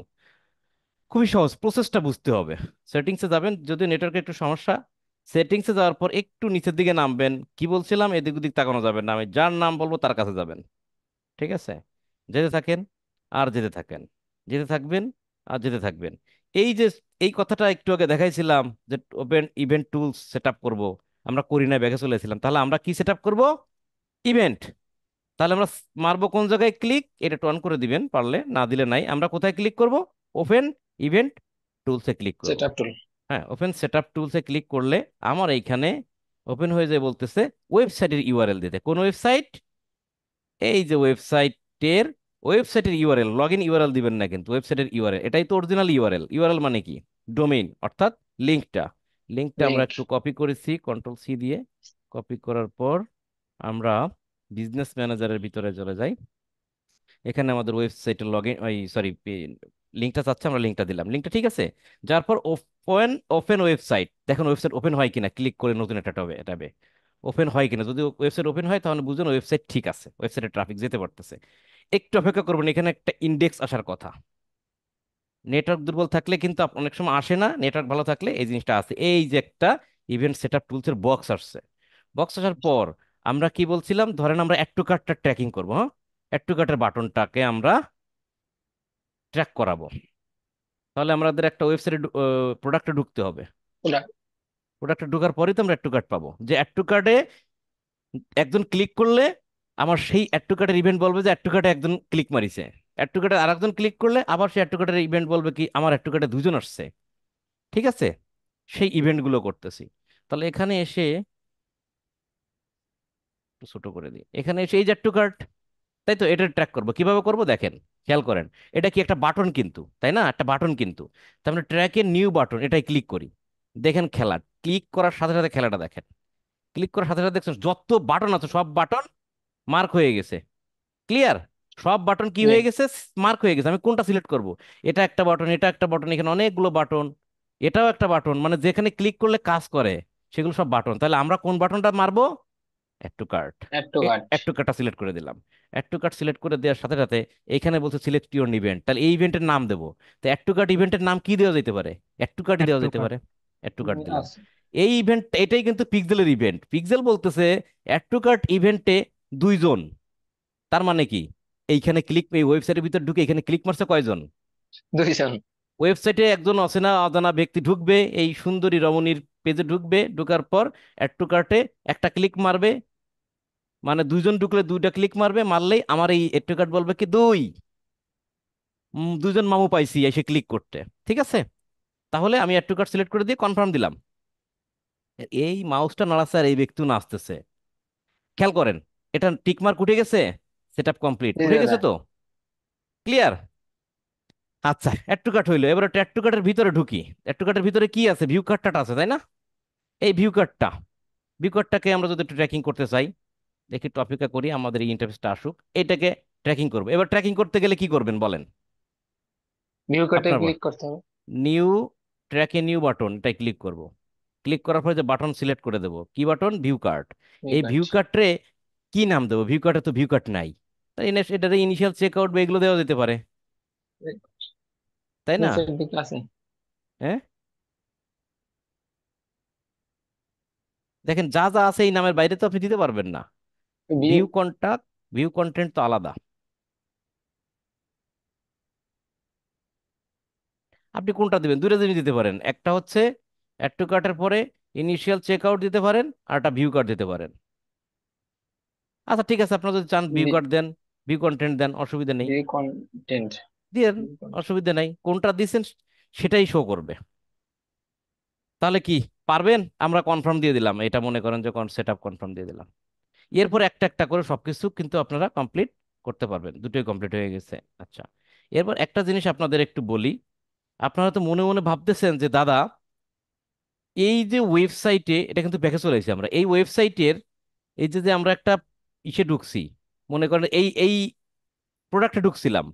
Speaker 1: খুবই সহজ, প্রসেসটা বুঝতে হবে। সেটিংসে যাবেন, যদি নেটওয়ার্কের একটু সমস্যা, সেটিংসে যাওয়ার পর একটু নিচের দিকে নামবেন। কি বলছিলাম, এদিক ওদিক তাকানো যাবে না, আমি যার নাম বলবো তার কাছে যাবেন। ঠিক আছে? যেতে থাকেন আর যেতে থাকেন, যেতে থাকবেন আর যেতে থাকবেন। এই যে এই কথাটা একটু আগে দেখাইছিলাম যে open event tools set up করবো, আমরা করি না, ব্যাগে চলেছিলাম। তাহলে আমরা কি সেট আপ করবো? ইভেন্ট। তাহলে আমরা মারবো কোন জায়গায়? ক্লিক, এটা একটু অন করে দিবেন পারলে, না দিলে নাই। আমরা কোথায় ক্লিক করব? ওপেন ইভেন্ট টুলসে ক্লিক করব।
Speaker 2: সেট আপ টুল।
Speaker 1: হ্যাঁ, ওপেন সেটআপ টুলসে ক্লিক করলে আমার এইখানে ওপেন হয়ে যায়, বলতেছে ওয়েবসাইটের ইউআরএল দিতে। কোন ওয়েবসাইট? এই যে ওয়েবসাইটের ইউআরএল, লগ ইন ইউআরএল দিবেন না, কিন্তু ওয়েবসাইটের ইউআরএল, এটাই তো অরিজিনাল ইউআরএল। ইউআরএল মানে কি? ডোমেইন, অর্থাৎ লিঙ্কটা। লিঙ্কটা আমরা
Speaker 2: লিঙ্ক।
Speaker 1: একটু কপি করেছি কন্ট্রোল সি দিয়ে। কপি করার পর আমরা বিজনেস ম্যানেজারের ভিতরে চলে যাই। এখানে আমাদের ওয়েবসাইটের লগ ইন, সরি, লিঙ্কটা চাচ্ছে, আমরা লিঙ্কটা দিলাম। লিঙ্কটা ঠিক আছে। যার পর ওপেন ওপেন ওয়েবসাইট, দেখুন ওয়েবসাইট ওপেন হয় কিনা, ক্লিক করে নতুন একটা ট্যাবে ওপেন হয় কিনা। যদি ওয়েবসাইট ওপেন হয় তাহলে বুঝুন ওয়েবসাইট ঠিক আছে, ওয়েবসাইটে ট্রাফিক যেতে পারতেছে। একটু অপেক্ষা করবেন, এখানে একটা ইন্ডেক্স আসার কথা। নেটওয়ার্ক দুর্বল থাকলে কিন্তু অনেক সময় আসে না, নেটওয়ার্ক ভালো থাকলে এই জিনিসটা আসে। এই যে একটা ইভেন্ট সেটআপ টুলসের বক্স আসছে। বক্স আসার পর আমরা কি বলছিলাম, ধরেন আমরা অ্যাড টু কার্টটা ট্র্যাকিং করবো। হ্যাঁ, অ্যাড টু কার্টের বাটনটাকে আমরা ট্র্যাক করাবো। তাহলে আমাদের একটা ওয়েবসাইটে প্রোডাক্টে ঢুকতে হবে।
Speaker 2: ওটা
Speaker 1: প্রোডাক্টে ঢোকার পরেই তো আমরা অ্যাড টু কার্ট পাবো। যে অ্যাড টু কার্টে একজন ক্লিক করলে আমার সেই অ্যাড টু কার্টের ইভেন্ট বলবে যে অ্যাড টু কার্টে একজন ক্লিক মারিছে। অ্যাড টু কার্টে আরেকজন ক্লিক করলে আবার সেই অ্যাড টু কার্টের ইভেন্ট বলবে কি আমার অ্যাড টু কার্টে দুজন আসছে। ঠিক আছে? সেই ইভেন্টগুলো করতেছি। তাহলে এখানে এসে একটু ছোট করে দিই, এখানে এসে এই যে অ্যাড টু কার্ট, তাই তো, এটা ট্র্যাক করবো। কিভাবে করবো দেখেন, খেয়াল করেন। এটা কি একটা বাটন কিন্তু, তাই না? একটা বাটন কিন্তু। তার মানে ট্র্যাকের নিউ বাটন, এটাই ক্লিক করি। দেখেন খেলা, ক্লিক করার সাথে সাথে খেলাটা দেখেন। ক্লিক করার সাথে সাথে দেখছেন যত বাটন আছে সব বাটন মার্ক হয়ে গেছে। ক্লিয়ার? সব বাটন কি হয়ে গেছে? মার্ক হয়ে গেছে। আমি কোনটা সিলেক্ট করব? এটা একটা বাটন, এটা একটা বাটন, এখানে অনেকগুলো বাটন, এটাও একটা বাটন, মানে যেখানে ক্লিক করলে কাজ করে সেগুলো সব বাটন। তাহলে আমরা কোন বাটনটা মারবো? Add to cart.
Speaker 2: Add to cart.
Speaker 1: Add to কার্টটা সিলেক্ট করে দিলাম। অ্যাড টু কার্ট সিলেক্ট করে দেওয়ার সাথে সাথে এখানে বলছে সিলেক্ট ইউর ইভেন্ট, তাহলে এই ইভেন্টের নাম দেবো। তো অ্যাড টু কার্ট ইভেন্টের নাম কি দেওয়া যেতে পারে? অ্যাড টু কার্টই
Speaker 3: অ্যাড
Speaker 1: দেওয়া
Speaker 3: টু
Speaker 1: যেতে
Speaker 3: কার্ট।
Speaker 1: পারে। অ্যাড টু কার্ট দিলাম।
Speaker 2: আছে।
Speaker 1: এই ইভেন্ট, এটাই কিন্তু পিক্সেলের ইভেন্ট। পিক্সেল বলতেছে অ্যাড টু কার্ট ইভেন্টে দুইজন। তার মানে কি, এইখানে ক্লিক, এই ওয়েবসাইটের ভিতর ঢুকে এখানে ক্লিক মারছে কয়জন?
Speaker 2: দুইজন।
Speaker 1: ওয়েবসাইটে একজন অচেনা অজানা ব্যক্তি ঢুকবে, এই সুন্দরী রমণীর পেজে ঢুকবে, ঢুকার পর অ্যাড টু কার্টে একটা ক্লিক মারবে, মানে দুইজন ঢুকলে দুইটা ক্লিক মারবে, মারলেই আমার এই অ্যাড টু কার্ট বলবে কি দুই, দুইজন মামু পাইছি এসে ক্লিক করতে। ঠিক আছে? তাহলে আমি অ্যাড টু কার্ট সিলেক্ট করে দিয়ে কনফার্ম দিলাম। এই মাউসটা নাড়াচ্ছে আর এই ব্যক্তিও নাচতেছে। খেয়াল করেন, এটা টিক মার্ক উঠে গেছে, সেট আপ কমপ্লিট
Speaker 2: জি
Speaker 1: উঠে
Speaker 2: দাদা।
Speaker 1: গেছে তো। ক্লিয়ার? আচ্ছা, অ্যাড টু কার্ট হইলো। এবারে অ্যাড টু কার্টের ভিতরে ঢুকি। অ্যাড টু কার্টের ভিতরে কি আছে? ভিউ কার্টটা আছে, তাই না? এই ভিউ কার্টটাকে আমরা যদি একটু ট্র্যাকিং করতে চাই, দেখি টপিকটা করি, আমাদের এই ইন্টারফেসটা আসুক, এটাকে ট্র্যাকিং করবো। এবার ট্র্যাকিং করতে গেলে কি করবেন বলেন?
Speaker 2: ভিউ কার্টে
Speaker 1: আপনার
Speaker 2: ক্লিক করতে হবে।
Speaker 1: নিউ ট্র্যাকে নিউ বাটন, এটাই ক্লিক করব। ক্লিক করার পরে যে বাটন সিলেক্ট করে দেবো, কি বাটন? View cart.
Speaker 2: ভিউ
Speaker 1: এই
Speaker 2: কার্ট।
Speaker 1: ভিউ কার্টে কি নাম দেবো? ভিউ কার্টে তো ভিউ কার্ট নাই, তাই এটার ইনিশিয়াল চেক আউট বা এগুলো দেওয়া যেতে পারে, তাই না?
Speaker 2: নিচের দিকে আছে।
Speaker 1: হ্যাঁ, দেখেন যা যা আছে এই নামের বাইরে তো আপনি দিতে পারবেন না।
Speaker 2: View.
Speaker 1: View contact, view content তো আলাদা। আপনি কোনটা দিবেন? দুইটা জিনিস দিতে পারেন, একটা হচ্ছে অ্যাড টু কার্টের পরে ইনিশিয়াল চেক আউট দিতে পারেন, আর একটা ভিউ কার্ট দিতে পারেন। আচ্ছা ঠিক আছে, আপনারা যদি চান ভিউ কার্ট দেন, ভিউ কন্টেন্ট দেন, অসুবিধা নেই,
Speaker 2: ভিউ কন্টেন্ট।
Speaker 1: দিয়েন, অসুবিধা নাই। কোনটা দিচ্ছেন সেটাই শো করবে। তাহলে কি পারবেন? আমরা কনফার্ম দিয়ে দিলাম, এটা মনে করেন যে সেট আপ কনফার্ম দিয়ে দিলাম। এরপর একটা একটা করে সবকিছু কিন্তু আপনারা কমপ্লিট করতে পারবেন। দুটোই কমপ্লিট হয়ে গেছে। আচ্ছা, এরপর একটা জিনিস আপনাদের একটু বলি। আপনারা তো মনে মনে ভাবতেছেন যে দাদা, এই যে ওয়েবসাইটে, এটা কিন্তু ব্যাকে চলে এসেছি আমরা, এই ওয়েবসাইটের এই যে যে আমরা একটা ইসে ঢুকছি, মনে করেন এই এই প্রোডাক্টে ঢুকছিলাম,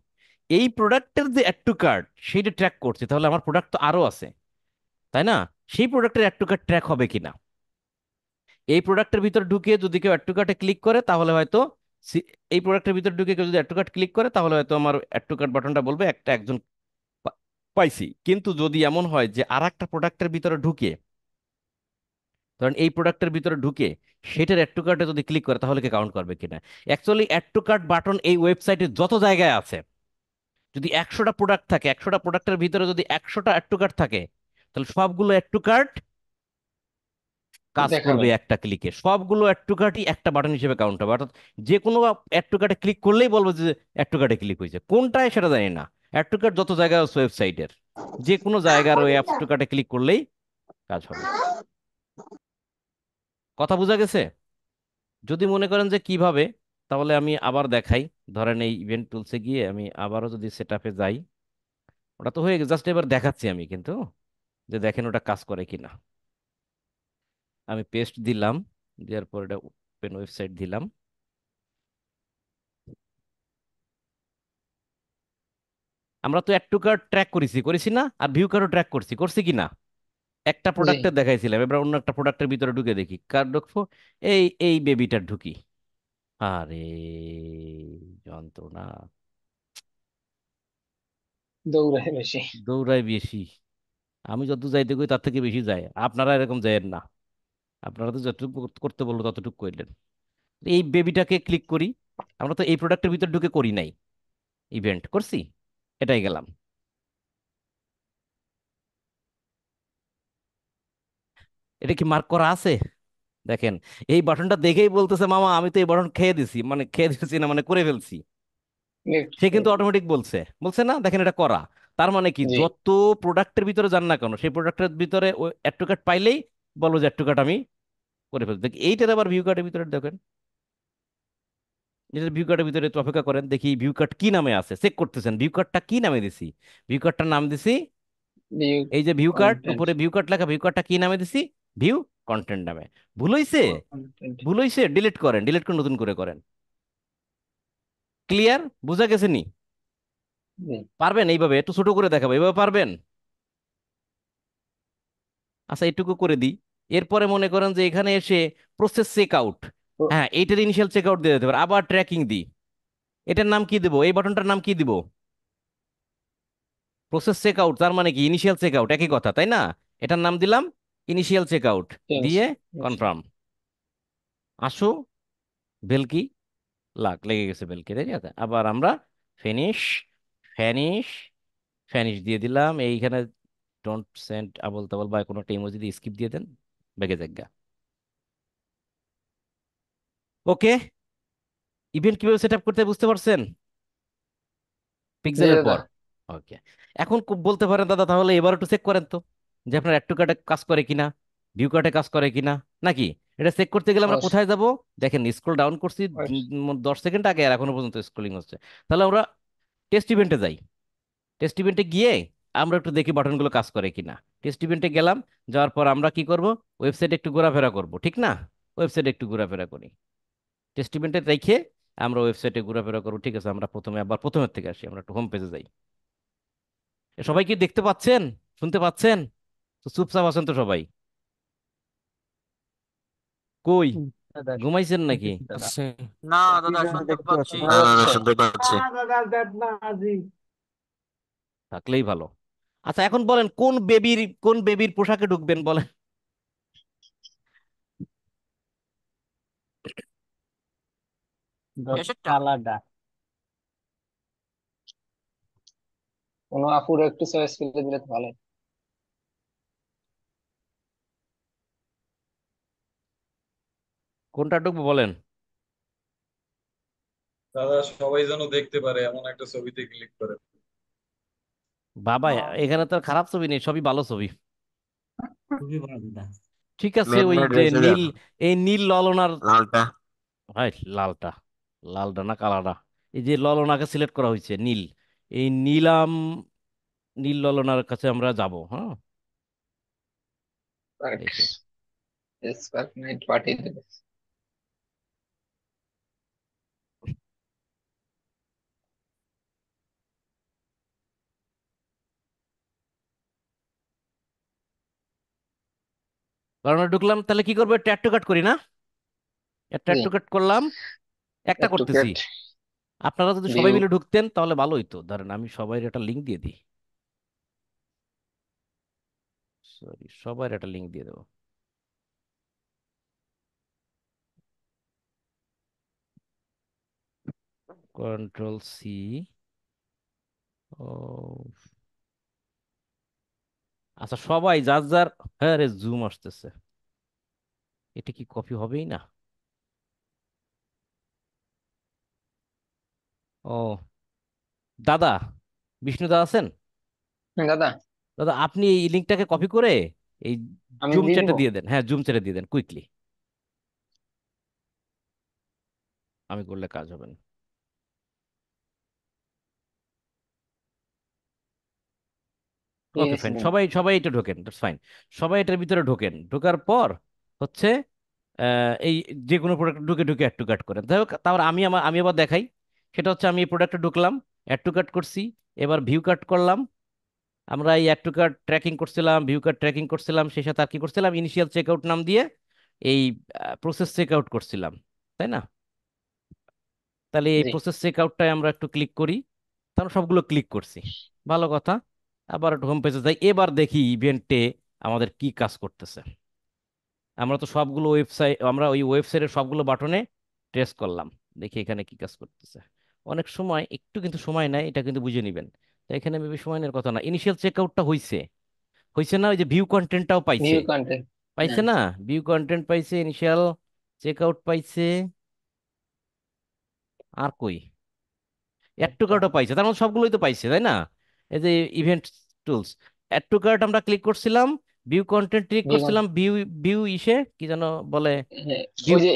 Speaker 1: এই প্রোডাক্টের যে অ্যাড টু কার্ট সেইটা ট্র্যাক করছে, তাহলে আমার প্রোডাক্ট তো আরো আছে, তাই না? সেই প্রোডাক্টের অ্যাড টু কার্ট ট্র্যাক হবে কিনা? এই প্রোডাক্টের ভিতরে ঢুকে যদি কেউ অ্যাড টু কার্টে ক্লিক করে তাহলে হয়তো এই প্রোডাক্টের ভিতরে ঢুকে কেউ যদি অ্যাড টু কার্ট ক্লিক করে তাহলে হয়তো আমার অ্যাড টু কার্ট বাটনটা বলবে একজন পাইছি। কিন্তু যদি এমন হয় যে আর একটা প্রোডাক্টের ভিতরে ঢুকে, ধরেন এই প্রোডাক্টের ভিতরে ঢুকে সেটার অ্যাড টু কার্টে যদি ক্লিক করে তাহলে কি কাউন্ট করবে কিনা? Actually add to cart button এই ওয়েবসাইটে যত জায়গায় আছে, যদি 100টা প্রোডাক্ট থাকে, 100টা প্রোডাক্টের ভিতরে যদি 100টা অ্যাড টু কার্ট থাকে, তাহলে সবগুলো অ্যাড টু কার্ট কাজ
Speaker 2: দেখাবে।
Speaker 1: করবে একটা ক্লিকে। সবগুলো অ্যাড টু কার্টই একটা বাটন হিসেবে কাউন্ট হবে। অর্থাৎ যে কোনো অ্যাড টু কার্টে ক্লিক করলেই বলবো যে অ্যাড টু কার্টে ক্লিক হয়েছে। কোনটায় সেটা জানি না। অ্যাড টু কার্ট যত জায়গায় আছে ওয়েবসাইটের, যে কোনো জায়গার ওই অ্যাড টু কার্টে ক্লিক করলেই কাজ হবে। কথা বোঝা গেছে? যদি মনে করেন যে কিভাবে, তাহলে আমি আবার দেখাই। ধরেন এই ইভেন্ট টুলসে গিয়ে আমি আবারও যদি সেট আপে যাই, ওটা তো হয়ে গেছে, জাস্ট এবার দেখাচ্ছি আমি কিন্তু, যে দেখেন ওটা কাজ করে কিনা। আমি পেস্ট দিলাম, দেওয়ার পর এটা ওপেন ওয়েবসাইট দিলাম। আমরা তো অ্যাড টু কার্ট ট্র্যাক করেছি, করেছি না? আর ভিউ কার্টও ট্র্যাক করছি কি না? একটা
Speaker 2: জি।
Speaker 1: প্রোডাক্টের দেখাইছিলাম, এবার অন্য একটা প্রোডাক্টের ভিতরে ঢুকে দেখি কার ঢুকবো। এই বেবিটার ঢুকি। আরে যন্ত্রণা,
Speaker 2: দৌড়ায় বেশি।
Speaker 1: দৌড়ায় বেশি। আমি যত যাইতে কই তার থেকে বেশি যায়। আপনারা এরকম যায়েন না, আপনারা তো যতটুকু করতে বললো ততটুকু করলেন। এই বেবিটাকে ক্লিক করি। আমরা তো এই প্রোডাক্টের ভিতর ঢুকে করি নাই, ইভেন্ট করছি, এটাই গেলাম। এটা কি মার্ক করা আছে? দেখেন, এই বাটনটা দেখেই বলতেছে মামা আমি তো এই বাটন খেয়ে দিছি, মানে খেয়ে দিচ্ছি না, মানে করে ফেলছি।
Speaker 2: Next,
Speaker 1: সে কিন্তু অটোমেটিক বলছে, বলছে না? দেখেন এটা করা। তার মানে কি,
Speaker 2: জি।
Speaker 1: যত প্রোডাক্টের ভিতরে যান না কেন, সেই প্রোডাক্টের ভিতরে ওই অ্যাড টু কার্ট পাইলেই বলো যে অ্যাড টু কার্ট আমি করে ফেলছি। দেখি এইটার আবার ভিউ কার্টের ভিতরে দেখেন, এটার ভিউ কার্টের ভিতরে একটু অপেক্ষা করেন, দেখি ভিউ কার্ট কি নামে আছে, চেক করতেছেন ভিউ কার্টটা কি নামে দিছি। ভিউ কার্টটার নাম দিছি,
Speaker 2: ভিউ
Speaker 1: এই যে ভিউ কার্ট,
Speaker 2: কন্টেন্ট।
Speaker 1: উপরে ভিউ কার্ট লেখা, ভিউ কার্টটা কি নামে দিছি? ভিউ কন্টেন্ট নামে। ভুল হইছে?
Speaker 2: কন্টেন্ট।
Speaker 1: ভুল হইছে, ডিলিট করেন, ডিলিট করে নতুন করে করেন। ক্লিয়ার? বুঝা গেছে নি?
Speaker 2: জি।
Speaker 1: পারবেন এইভাবে? একটু ছোট করে দেখাবো, এইভাবে পারবেন? আচ্ছা এইটুকু করে দিই। এরপরে মনে করেন যে এখানে এসে প্রসেস চেক আউট,
Speaker 2: তো
Speaker 1: হ্যাঁ এইটার ইনিশিয়াল চেক আউট দিয়ে দিতে পারে। আবার ট্র্যাকিং দিই, এটার নাম কি দিব? এই বাটনটার নাম কি দিব? প্রসেস চেক আউট, তার মানে কি ইনিশিয়াল চেক আউট, একই কথা তাই না? এটার নাম দিলাম ইনিশিয়াল চেক আউট,
Speaker 2: চেঞ্জ।
Speaker 1: দিয়ে কনফার্ম। আসো বেলকি, লেগে গেছে বেলকি, ঠিক আছে? আবার আমরা ফিনিশ, ফ্যানিশ, ফ্যানিশ দিয়ে দিলাম। এইখানে ডোন্ট সেন্ড আবল তাবল বা কোনো একটা ইমোজি দিয়ে স্কিপ দিয়ে দেন, বেগে জায়গা। ওকে, ইভেন্ট কিভাবে সেট আপ করতে হয় বুঝতে পারছেন
Speaker 2: জি
Speaker 1: পিক্সেলের
Speaker 2: দাদা।
Speaker 1: পর? ওকে, এখন বলতে পারেন দাদা তাহলে এবার একটু চেক করেন তো যে আপনার অ্যাড টু কার্টে কাজ করে কিনা, ভিউ কার্টে কাজ করে কিনা। নাকি এটা চেক করতে গেলে আমরা
Speaker 2: অবশ্যই।
Speaker 1: কোথায় যাব? দেখেন স্ক্রল ডাউন করছি 10 সেকেন্ড আগে, আর এখনো পর্যন্ত স্ক্রলিং হচ্ছে। তাহলে আমরা টেস্ট ইভেন্টে যাই। টেস্ট ইভেন্টে গিয়ে আমরা একটু দেখি বাটনগুলো কাজ করে কিনা। টেস্ট ইভেন্টে গেলাম, যাওয়ার পর আমরা কি করব? ওয়েবসাইটে একটু ঘোরাফেরা করব, ঠিক না? ওয়েবসাইটে একটু ঘোরাফেরা করি, টেস্ট ইভেন্টে রেখে আমরা ওয়েবসাইটে ঘোরাফেরা করবো। ঠিক আছে, আমরা প্রথমে আবার প্রথমের থেকে আসি, আমরা একটু হোম পেজে যাই। সবাই কি দেখতে পাচ্ছেন, শুনতে পাচ্ছেন? তো চুপচাপ আছেন তো সবাই? কই,
Speaker 3: দাদা
Speaker 1: ঘুমাইছেন নাকি?
Speaker 3: শুনতেছি দাদা।
Speaker 7: না দাদা শুনতে
Speaker 4: দেখতে
Speaker 7: পাচ্ছি।
Speaker 4: পাচ্ছি।
Speaker 2: শোনা যাচ্ছে।
Speaker 7: শুনতে পাচ্ছি।
Speaker 1: থাকলেই ভালো। আচ্ছা এখন বলেন কোন বেবির পোশাকে ঢুকবেন বলেন?
Speaker 7: এসেটটা
Speaker 5: কালারটা
Speaker 2: কোনো আপুর একটু চয়েস করে দিলে তো ভালো হয়।
Speaker 1: কোনটা ঢুকবো বলেন?
Speaker 8: দাদা সবাই যেন দেখতে পারে এমন একটা ছবিতে ক্লিক করে।
Speaker 1: বাবা, এখানে তো আর খারাপ ছবি নেই, সবই ভালো ছবি।
Speaker 5: খুবই ভালো দাদা।
Speaker 1: ঠিক আছে, ওই
Speaker 7: ম্যাগনেট
Speaker 1: যে
Speaker 7: রেখে দেন
Speaker 1: নীল, এই নীল ললনার,
Speaker 7: লালটা।
Speaker 1: হয় লালটা, লালটা না কালারটা, এই যে ললনাকে সিলেক্ট করা হয়েছে নীল, এই নীল ললনার কাছে আমরা যাব। হ্যাঁ,
Speaker 2: পার্ক।
Speaker 1: এই যে
Speaker 2: এস পার্ক নাইট পার্টি দেবে।
Speaker 1: কর্নার ঢুকলাম, তাহলে কি করবো? ট্যাগ টু কাট করি না? ট্যাগ
Speaker 2: জি,
Speaker 1: টু কাট করলাম, একটা
Speaker 2: একটু
Speaker 1: করতেছি।
Speaker 2: ক্যাট
Speaker 1: আপনারা যদি সবাই
Speaker 2: ভিউ।
Speaker 1: মিলে ঢুকতেন তাহলে ভালো হইতো। ধরেন আমি সবাই একটা লিঙ্ক দিয়ে দিই, সরি, সবার একটা লিঙ্ক দিয়ে দেবো। Ctrl+C। ও আচ্ছা, সবাই যার যার, হ্যাঁ রে, জুম আসতেছে, এটা কি কপি হবেই না? ও দাদা, বিষ্ণু দা আছেন?
Speaker 2: দাদা,
Speaker 1: দাদা আপনি এই লিঙ্কটাকে কপি করে এই
Speaker 2: আমি
Speaker 1: জুম
Speaker 2: দিয়ে দিব।
Speaker 1: চ্যাটে দিয়ে দেন। হ্যাঁ, জুম চ্যাটে দিয়ে দেন কুইকলি। আমি করলে কাজ হবে না।
Speaker 2: দিয়ে
Speaker 1: ওকে
Speaker 2: দিছি
Speaker 1: ফাইন,
Speaker 2: দাদা।
Speaker 1: সবাই সবাই এটা ঢোকেন, দ্যাটস ফাইন। সবাই এটার ভিতরে ঢোকেন, ঢোকার পর হচ্ছে এই যে কোনো প্রোডাক্ট ঢুকে ঢুকে অ্যাড টু কাট করেন। যাই হোক, তারপর আমি আবার দেখাই। সেটা হচ্ছে আমি এই প্রোডাক্টে ঢুকলাম, অ্যাড টু কাট করছি, এবার ভিউ কাট করলাম। আমরা এই অ্যাড টু কাট ট্র্যাকিং করছিলাম, ভিউ কাট ট্র্যাকিং করছিলাম, সেই সাথে আর কি করছিলাম, ইনিশিয়াল চেকআউট নাম দিয়ে এই প্রসেস চেকআউট করছিলাম, তাই না? তাহলে এই
Speaker 2: জি,
Speaker 1: প্রসেস চেকআউটটায় আমরা একটু ক্লিক করি। তারপর সবগুলো ক্লিক করছি, ভালো কথা। আবার হোম পেজে যাই, এবার দেখি ইভেন্টে আমাদের কি কাজ করতেছে। আমরা তো সবগুলো ওয়েবসাইট, আমরা ওই ওয়েবসাইটের সবগুলো বাটনে ট্রেস করলাম, দেখি এখানে কি কাজ করতেছে। অনেক সময় একটু কিন্তু সময় নেয়, এটা কিন্তু বুঝে নেবেন। তো এখানে বেশি সময় নেওয়ার কথা না। ইনিশিয়াল চেকআউটটা হইছে, হইছে না? ওই যে ভিউ কন্টেন্টটাও পাইছে,
Speaker 2: ভিউ কন্টেন্ট।
Speaker 1: পাইছে না? ভিউ কন্টেন্ট পাইছে, ইনিশিয়াল চেকআউট পাইছে, আর কই, অ্যাড টু কার্টও পাইছে। তার মানে সবগুলোই তো পাইছে, তাই না? এই যে event tools, add to cart আমরা ক্লিক করছিলাম, ভিউ কন্টেন্ট ক্লিক
Speaker 2: ভিউ
Speaker 1: করছিলাম, ভিউ ভিউ ইসে কি যেন বলে,
Speaker 2: হ্যাঁ,
Speaker 1: ভিউ
Speaker 2: ওই যে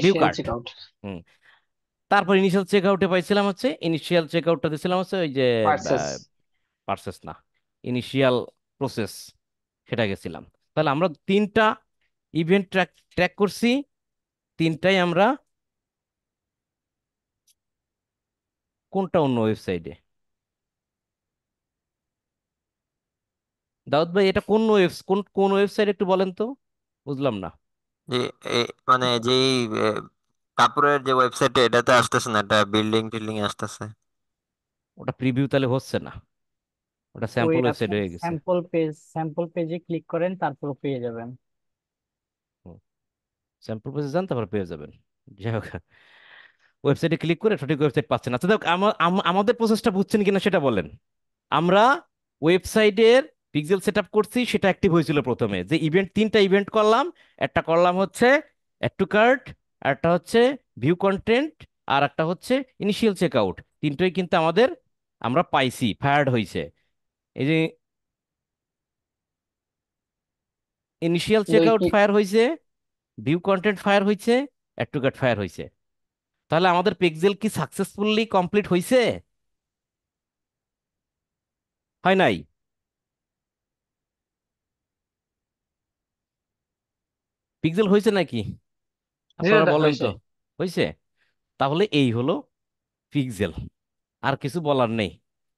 Speaker 1: view
Speaker 2: initial
Speaker 1: cart.
Speaker 2: Check out.
Speaker 1: হুম। তারপর ইনিশিয়াল চেক আউটে পাইছিলাম হচ্ছে, ইনিশিয়াল চেক আউটটা দিয়েছিলাম হচ্ছে ওই যে
Speaker 2: পার্সেস।
Speaker 1: পার্সেস না, ইনিশিয়াল প্রসেস, সেটা গেছিলাম। তাহলে আমরা তিনটা ইভেন্ট ট্র্যাক ট্র্যাক করছি, তিনটাই আমরা কোনটা অন্য ওয়েবসাইটে? দাউদ ভাই, এটা কোন কোন কোন ওয়েবসাইট একটু বলেন তো, বুঝলাম না।
Speaker 7: যে মানে যেই কাপড়ের যে ওয়েবসাইটে এটাতে আসতেছে না, এটা বিল্ডিং টিল্ডিং আসতেছে।
Speaker 1: ওটা প্রিভিউ তাহলে হচ্ছে না, ওটা
Speaker 3: ওই
Speaker 1: স্যাম্পল ওয়েবসাইট
Speaker 3: আপনি
Speaker 1: হয়ে গেছে।
Speaker 3: স্যাম্পল পেজে ক্লিক করেন, তারপর পেয়ে যাবেন।
Speaker 1: স্যাম্পল পেজে যান, তারপর পেয়ে যাবেন। যাই হোক, ওয়েবসাইটে ক্লিক করে সঠিক ওয়েবসাইট পাচ্ছেন না। আচ্ছা দেখ, আমাদের প্রসেসটা বুঝছেন কিনা সেটা বলেন। আমরা ওয়েবসাইটের পিক্সেল সেট আপ করছি, সেটা অ্যাক্টিভ হয়েছিল প্রথমে, যে ইভেন্ট, তিনটা ইভেন্ট করলাম। একটা করলাম হচ্ছে অ্যাড টু কার্ট, আর একটা হচ্ছে ভিউ কন্টেন্ট, আর একটা হচ্ছে ইনিশিয়াল চেকআউট। তিনটাই কিন্তু আমাদের আমরা পাইছি, ফায়ার্ড হয়েছে। এই যে ইনিশিয়াল
Speaker 2: দুই
Speaker 1: চেকআউট
Speaker 2: কি?
Speaker 1: ফায়ার হয়েছে, ভিউ কন্টেন্ট ফায়ার হয়েছে, অ্যাড টু কার্ট ফায়ার হয়েছে। তাহলে আমাদের পিক্সেল কি সাকসেসফুলি কমপ্লিট হয়েছে? হয় নাই? পিক্সেল হয়েছে নাকি?
Speaker 2: জি
Speaker 1: আপনারা
Speaker 2: দাদা,
Speaker 1: বলেন
Speaker 2: হয়েছে।
Speaker 1: তো, হয়েছে? তাহলে এই হলো পিক্সেল, আর কিছু বলার নেই।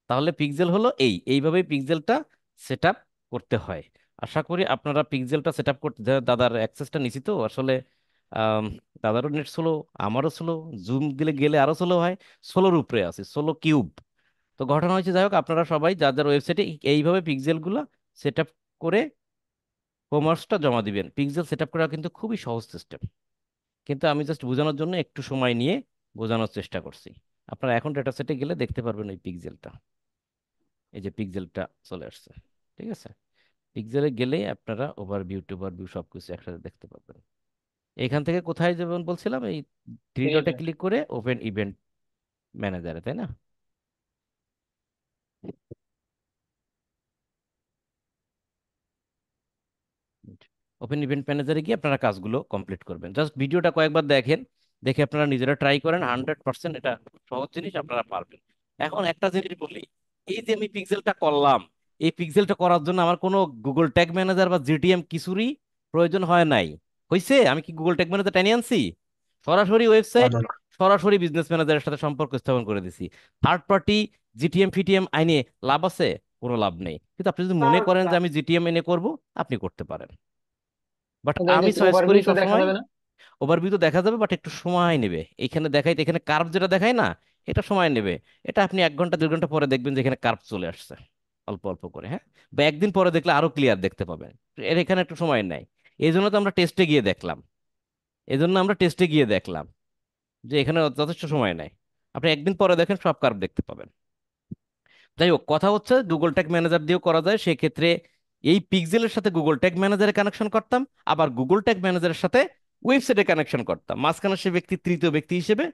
Speaker 1: তাহলে পিক্সেল হলো এইভাবেই পিক্সেলটা সেট আপ করতে হয়। আশা করি আপনারা পিক্সেলটা সেট আপ করতে, দাদার অ্যাক্সেসটা নিছি তো আসলে। আম, দাদারও নেট স্লো, আমারও স্লো, জুম দিলে গেলে আরো স্লো হয়। ষোলোর উপরে আছে, 16 কিউব। তো ঘটনা হয়েছে, যাই হোক, আপনারা সবাই যার যার ওয়েবসাইটে এইভাবে পিক্সেলগুলো সেট আপ করে হোমওয়ার্কসটা জমা দিবেন। পিক্সেল সেট আপ করা কিন্তু খুবই সহজ সিস্টেম, কিন্তু আমি জাস্ট বোঝানোর জন্য একটু সময় নিয়ে বোঝানোর চেষ্টা করছি। আপনারা এখন ডেটা সেটে গেলে দেখতে পারবেন ওই পিক্সেলটা, এই যে পিক্সেলটা চলে আসছে। ঠিক আছে, পিক্সেলে গেলেই আপনারা ওভারভিউ টুভারভিউ সবকিছু একসাথে দেখতে পাবেন। এখান থেকে কোথায় যাবেন বলছিলাম, এই থ্রি ডটে
Speaker 2: ইভেন্ট।
Speaker 1: ক্লিক করে ওপেন ইভেন্ট ম্যানেজারে, তাই না? ওপেন ইভেন্ট ম্যানেজারে গিয়ে আপনারা কাজগুলো কমপ্লিট করবেন। জাস্ট ভিডিওটা কয়েকবার দেখেন, দেখে আপনারা নিজেরা ট্রাই করেন, 100% এটা সহজ জিনিস, আপনারা পারবেন। এখন একটা জিনিস বলি, এই যে আমি পিক্সেলটা করলাম, এই পিক্সেলটা করার জন্য আমার কোনো গুগল ট্যাগ ম্যানেজার বা জিটিএম কিছুরই প্রয়োজন হয় নাই। হয়েছে? আমি কি গুগল ট্যাগ ম্যানেজার টেনে আনছি? সরাসরি ওয়েবসাইট, সরাসরি বিজনেস ম্যানেজারের সাথে সম্পর্ক স্থাপন করে দিছি। থার্ড পার্টি জিটিএম ফিটিএম আইনে লাভ আছে? কোনো লাভ নেই। কিন্তু আপনি যদি মনে করেন যে আমি জিটিএম এনে করব, আপনি করতে পারেন। বাট
Speaker 2: কিন্তু এই যে
Speaker 1: আমি চয়েস করি
Speaker 2: ওভারভিউ তো দেখা
Speaker 1: সবসময়
Speaker 2: যাবে না?
Speaker 1: ওভারভিউ তো দেখা যাবে, বাট একটু সময় নেবে। এখানে দেখাইতে, এখানে কার্ভ যেটা দেখায় না, এটা সময় নেবে। এটা আপনি 1 ঘন্টা 2 ঘন্টা পরে দেখবেন যে এখানে কার্ভ চলে আসছে অল্প অল্প করে, হ্যাঁ। বা একদিন পরে দেখলে আরো ক্লিয়ার দেখতে পাবেন। এর এখানে একটু সময় নেয়। এই জন্য তো আমরা টেস্টে গিয়ে দেখলাম, এই জন্য আমরা টেস্টে গিয়ে দেখলাম যে এখানে যথেষ্ট সময় নেয়। আপনি একদিন পরে দেখেন সব কার্ভ দেখতে পাবেন। যাই হোক, কথা হচ্ছে গুগল ট্যাগ ম্যানেজার দিয়েও করা যায়। সেক্ষেত্রে এই পিক্সেলের সাথে গুগল ট্যাগ ম্যানেজারে কানেকশন করতাম, আবার গুগল ট্যাগ ম্যানেজারের সাথে ওয়েবসাইটে কানেকশন করতাম। মাঝখানে সে ব্যক্তি তৃতীয় ব্যক্তি হিসেবে,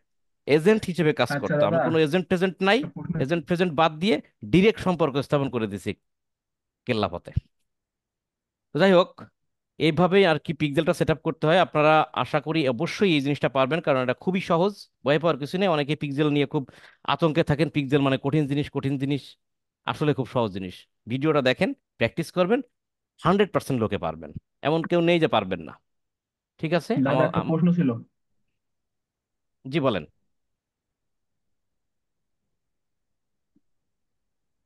Speaker 1: এজেন্ট হিসেবে কাজ
Speaker 9: আচ্ছা
Speaker 1: করতো। আমি
Speaker 9: দাদা,
Speaker 1: কোনো এজেন্ট টেজেন্ট নাই,
Speaker 9: একটা প্রশ্ন।
Speaker 1: এজেন্ট ফেজেন্ট বাদ দিয়ে ডিরেক্ট সম্পর্ক স্থাপন করে দিছি কেল্লাফতে। তো যাই হোক, এইভাবেই আর কি পিক্সেলটা সেট আপ করতে হয়। আপনারা আশা করি অবশ্যই এই জিনিসটা পারবেন, কারণ এটা খুবই সহজ, ভয় পাওয়ার কিছু নেই। অনেকে পিক্সেল নিয়ে খুব আতঙ্কে থাকেন, পিক্সেল মানে কঠিন জিনিস কঠিন জিনিস। আসলে খুব সহজ জিনিস। ভিডিওটা দেখেন, প্র্যাকটিস করবেন, 100% লোকে পারবেন। এমন কেউ নেই যে পারবেন না। ঠিক আছে,
Speaker 9: দাদা একটা প্রশ্ন ছিল।
Speaker 1: জি বলেন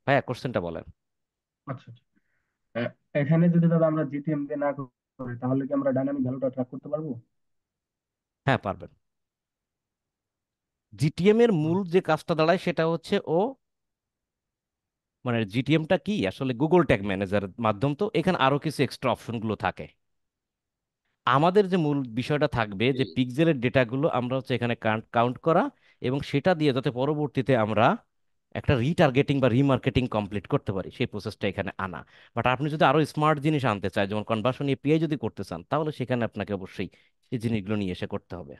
Speaker 1: ভাইয়া, কোশ্চেনটা বলেন।
Speaker 9: আচ্ছা আচ্ছা। এ- এখানে যদি দাদা আমরা জিটিএম দিয়ে না করি, তাহলে কি আমরা ডাইনামিক ভ্যালুটা ট্র্যাক করতে পারবো?
Speaker 1: হ্যাঁ পারবেন। জিটিএম এর মূল যে কাজটা দাঁড়ায় সেটা হচ্ছে ও, মানে জিটিএমটা কি আসলে গুগল ট্যাগ ম্যানেজারের মাধ্যম, তো এখানে আরো কিছু এক্সট্রা অপশনগুলো থাকে। আমাদের যে মূল বিষয়টা থাকবে যে পিক্সেলের ডেটাগুলো আমরা হচ্ছে এখানে কাউন্ট করা, এবং সেটা দিয়ে যাতে পরবর্তীতে আমরা একটা রিটার্গেটিং বা রিমার্কেটিং কমপ্লিট করতে পারি, সেই প্রসেসটা এখানে আনা। বাট আপনি যদি আরো স্মার্ট জিনিস আনতে চান, যেমন কনভার্সন এপিআই যদি করতে চান, তাহলে সেখানে আপনাকে অবশ্যই এই জিনিসগুলো নিয়ে এসে করতে হবে।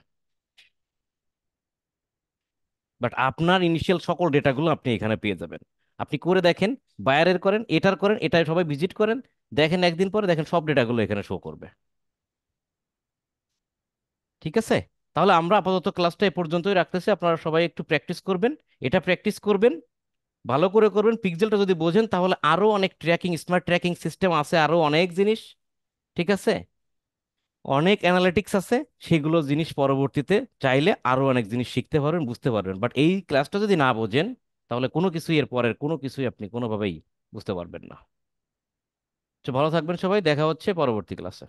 Speaker 1: বাট আপনার ইনিশিয়াল সকল ডেটাগুলো আপনি এখানে পেয়ে যাবেন। আপনি করে দেখেন, বায়ারের করেন, এটার করেন, এটাই সবাই ভিজিট করেন, দেখেন একদিন পরে দেখেন সব ডেটাগুলো এখানে শো করবে। ঠিক আছে, তাহলে আমরা আপাতত ক্লাসটা এ পর্যন্তই রাখতেছি। আপনারা সবাই একটু প্র্যাকটিস করবেন, এটা প্র্যাকটিস করবেন, ভালো করে করবেন। পিক্সেলটা যদি বোঝেন তাহলে আরো অনেক ট্র্যাকিং, স্মার্ট ট্র্যাকিং সিস্টেম আছে, আরো অনেক জিনিস। ঠিক আছে, অনেক অ্যানালিটিক্স আছে, সেগুলো জিনিস পরবর্তীতে চাইলে আরো অনেক জিনিস শিখতে পারবেন, বুঝতে পারবেন। বাট এই ক্লাসটা যদি না বোঝেন, তাহলে কোনো কিছুই, এর পরের কোনো কিছুই আপনি কোনোভাবেই বুঝতে পারবেন না। তো ভালো থাকবেন সবাই, দেখা হচ্ছে পরবর্তী ক্লাসে।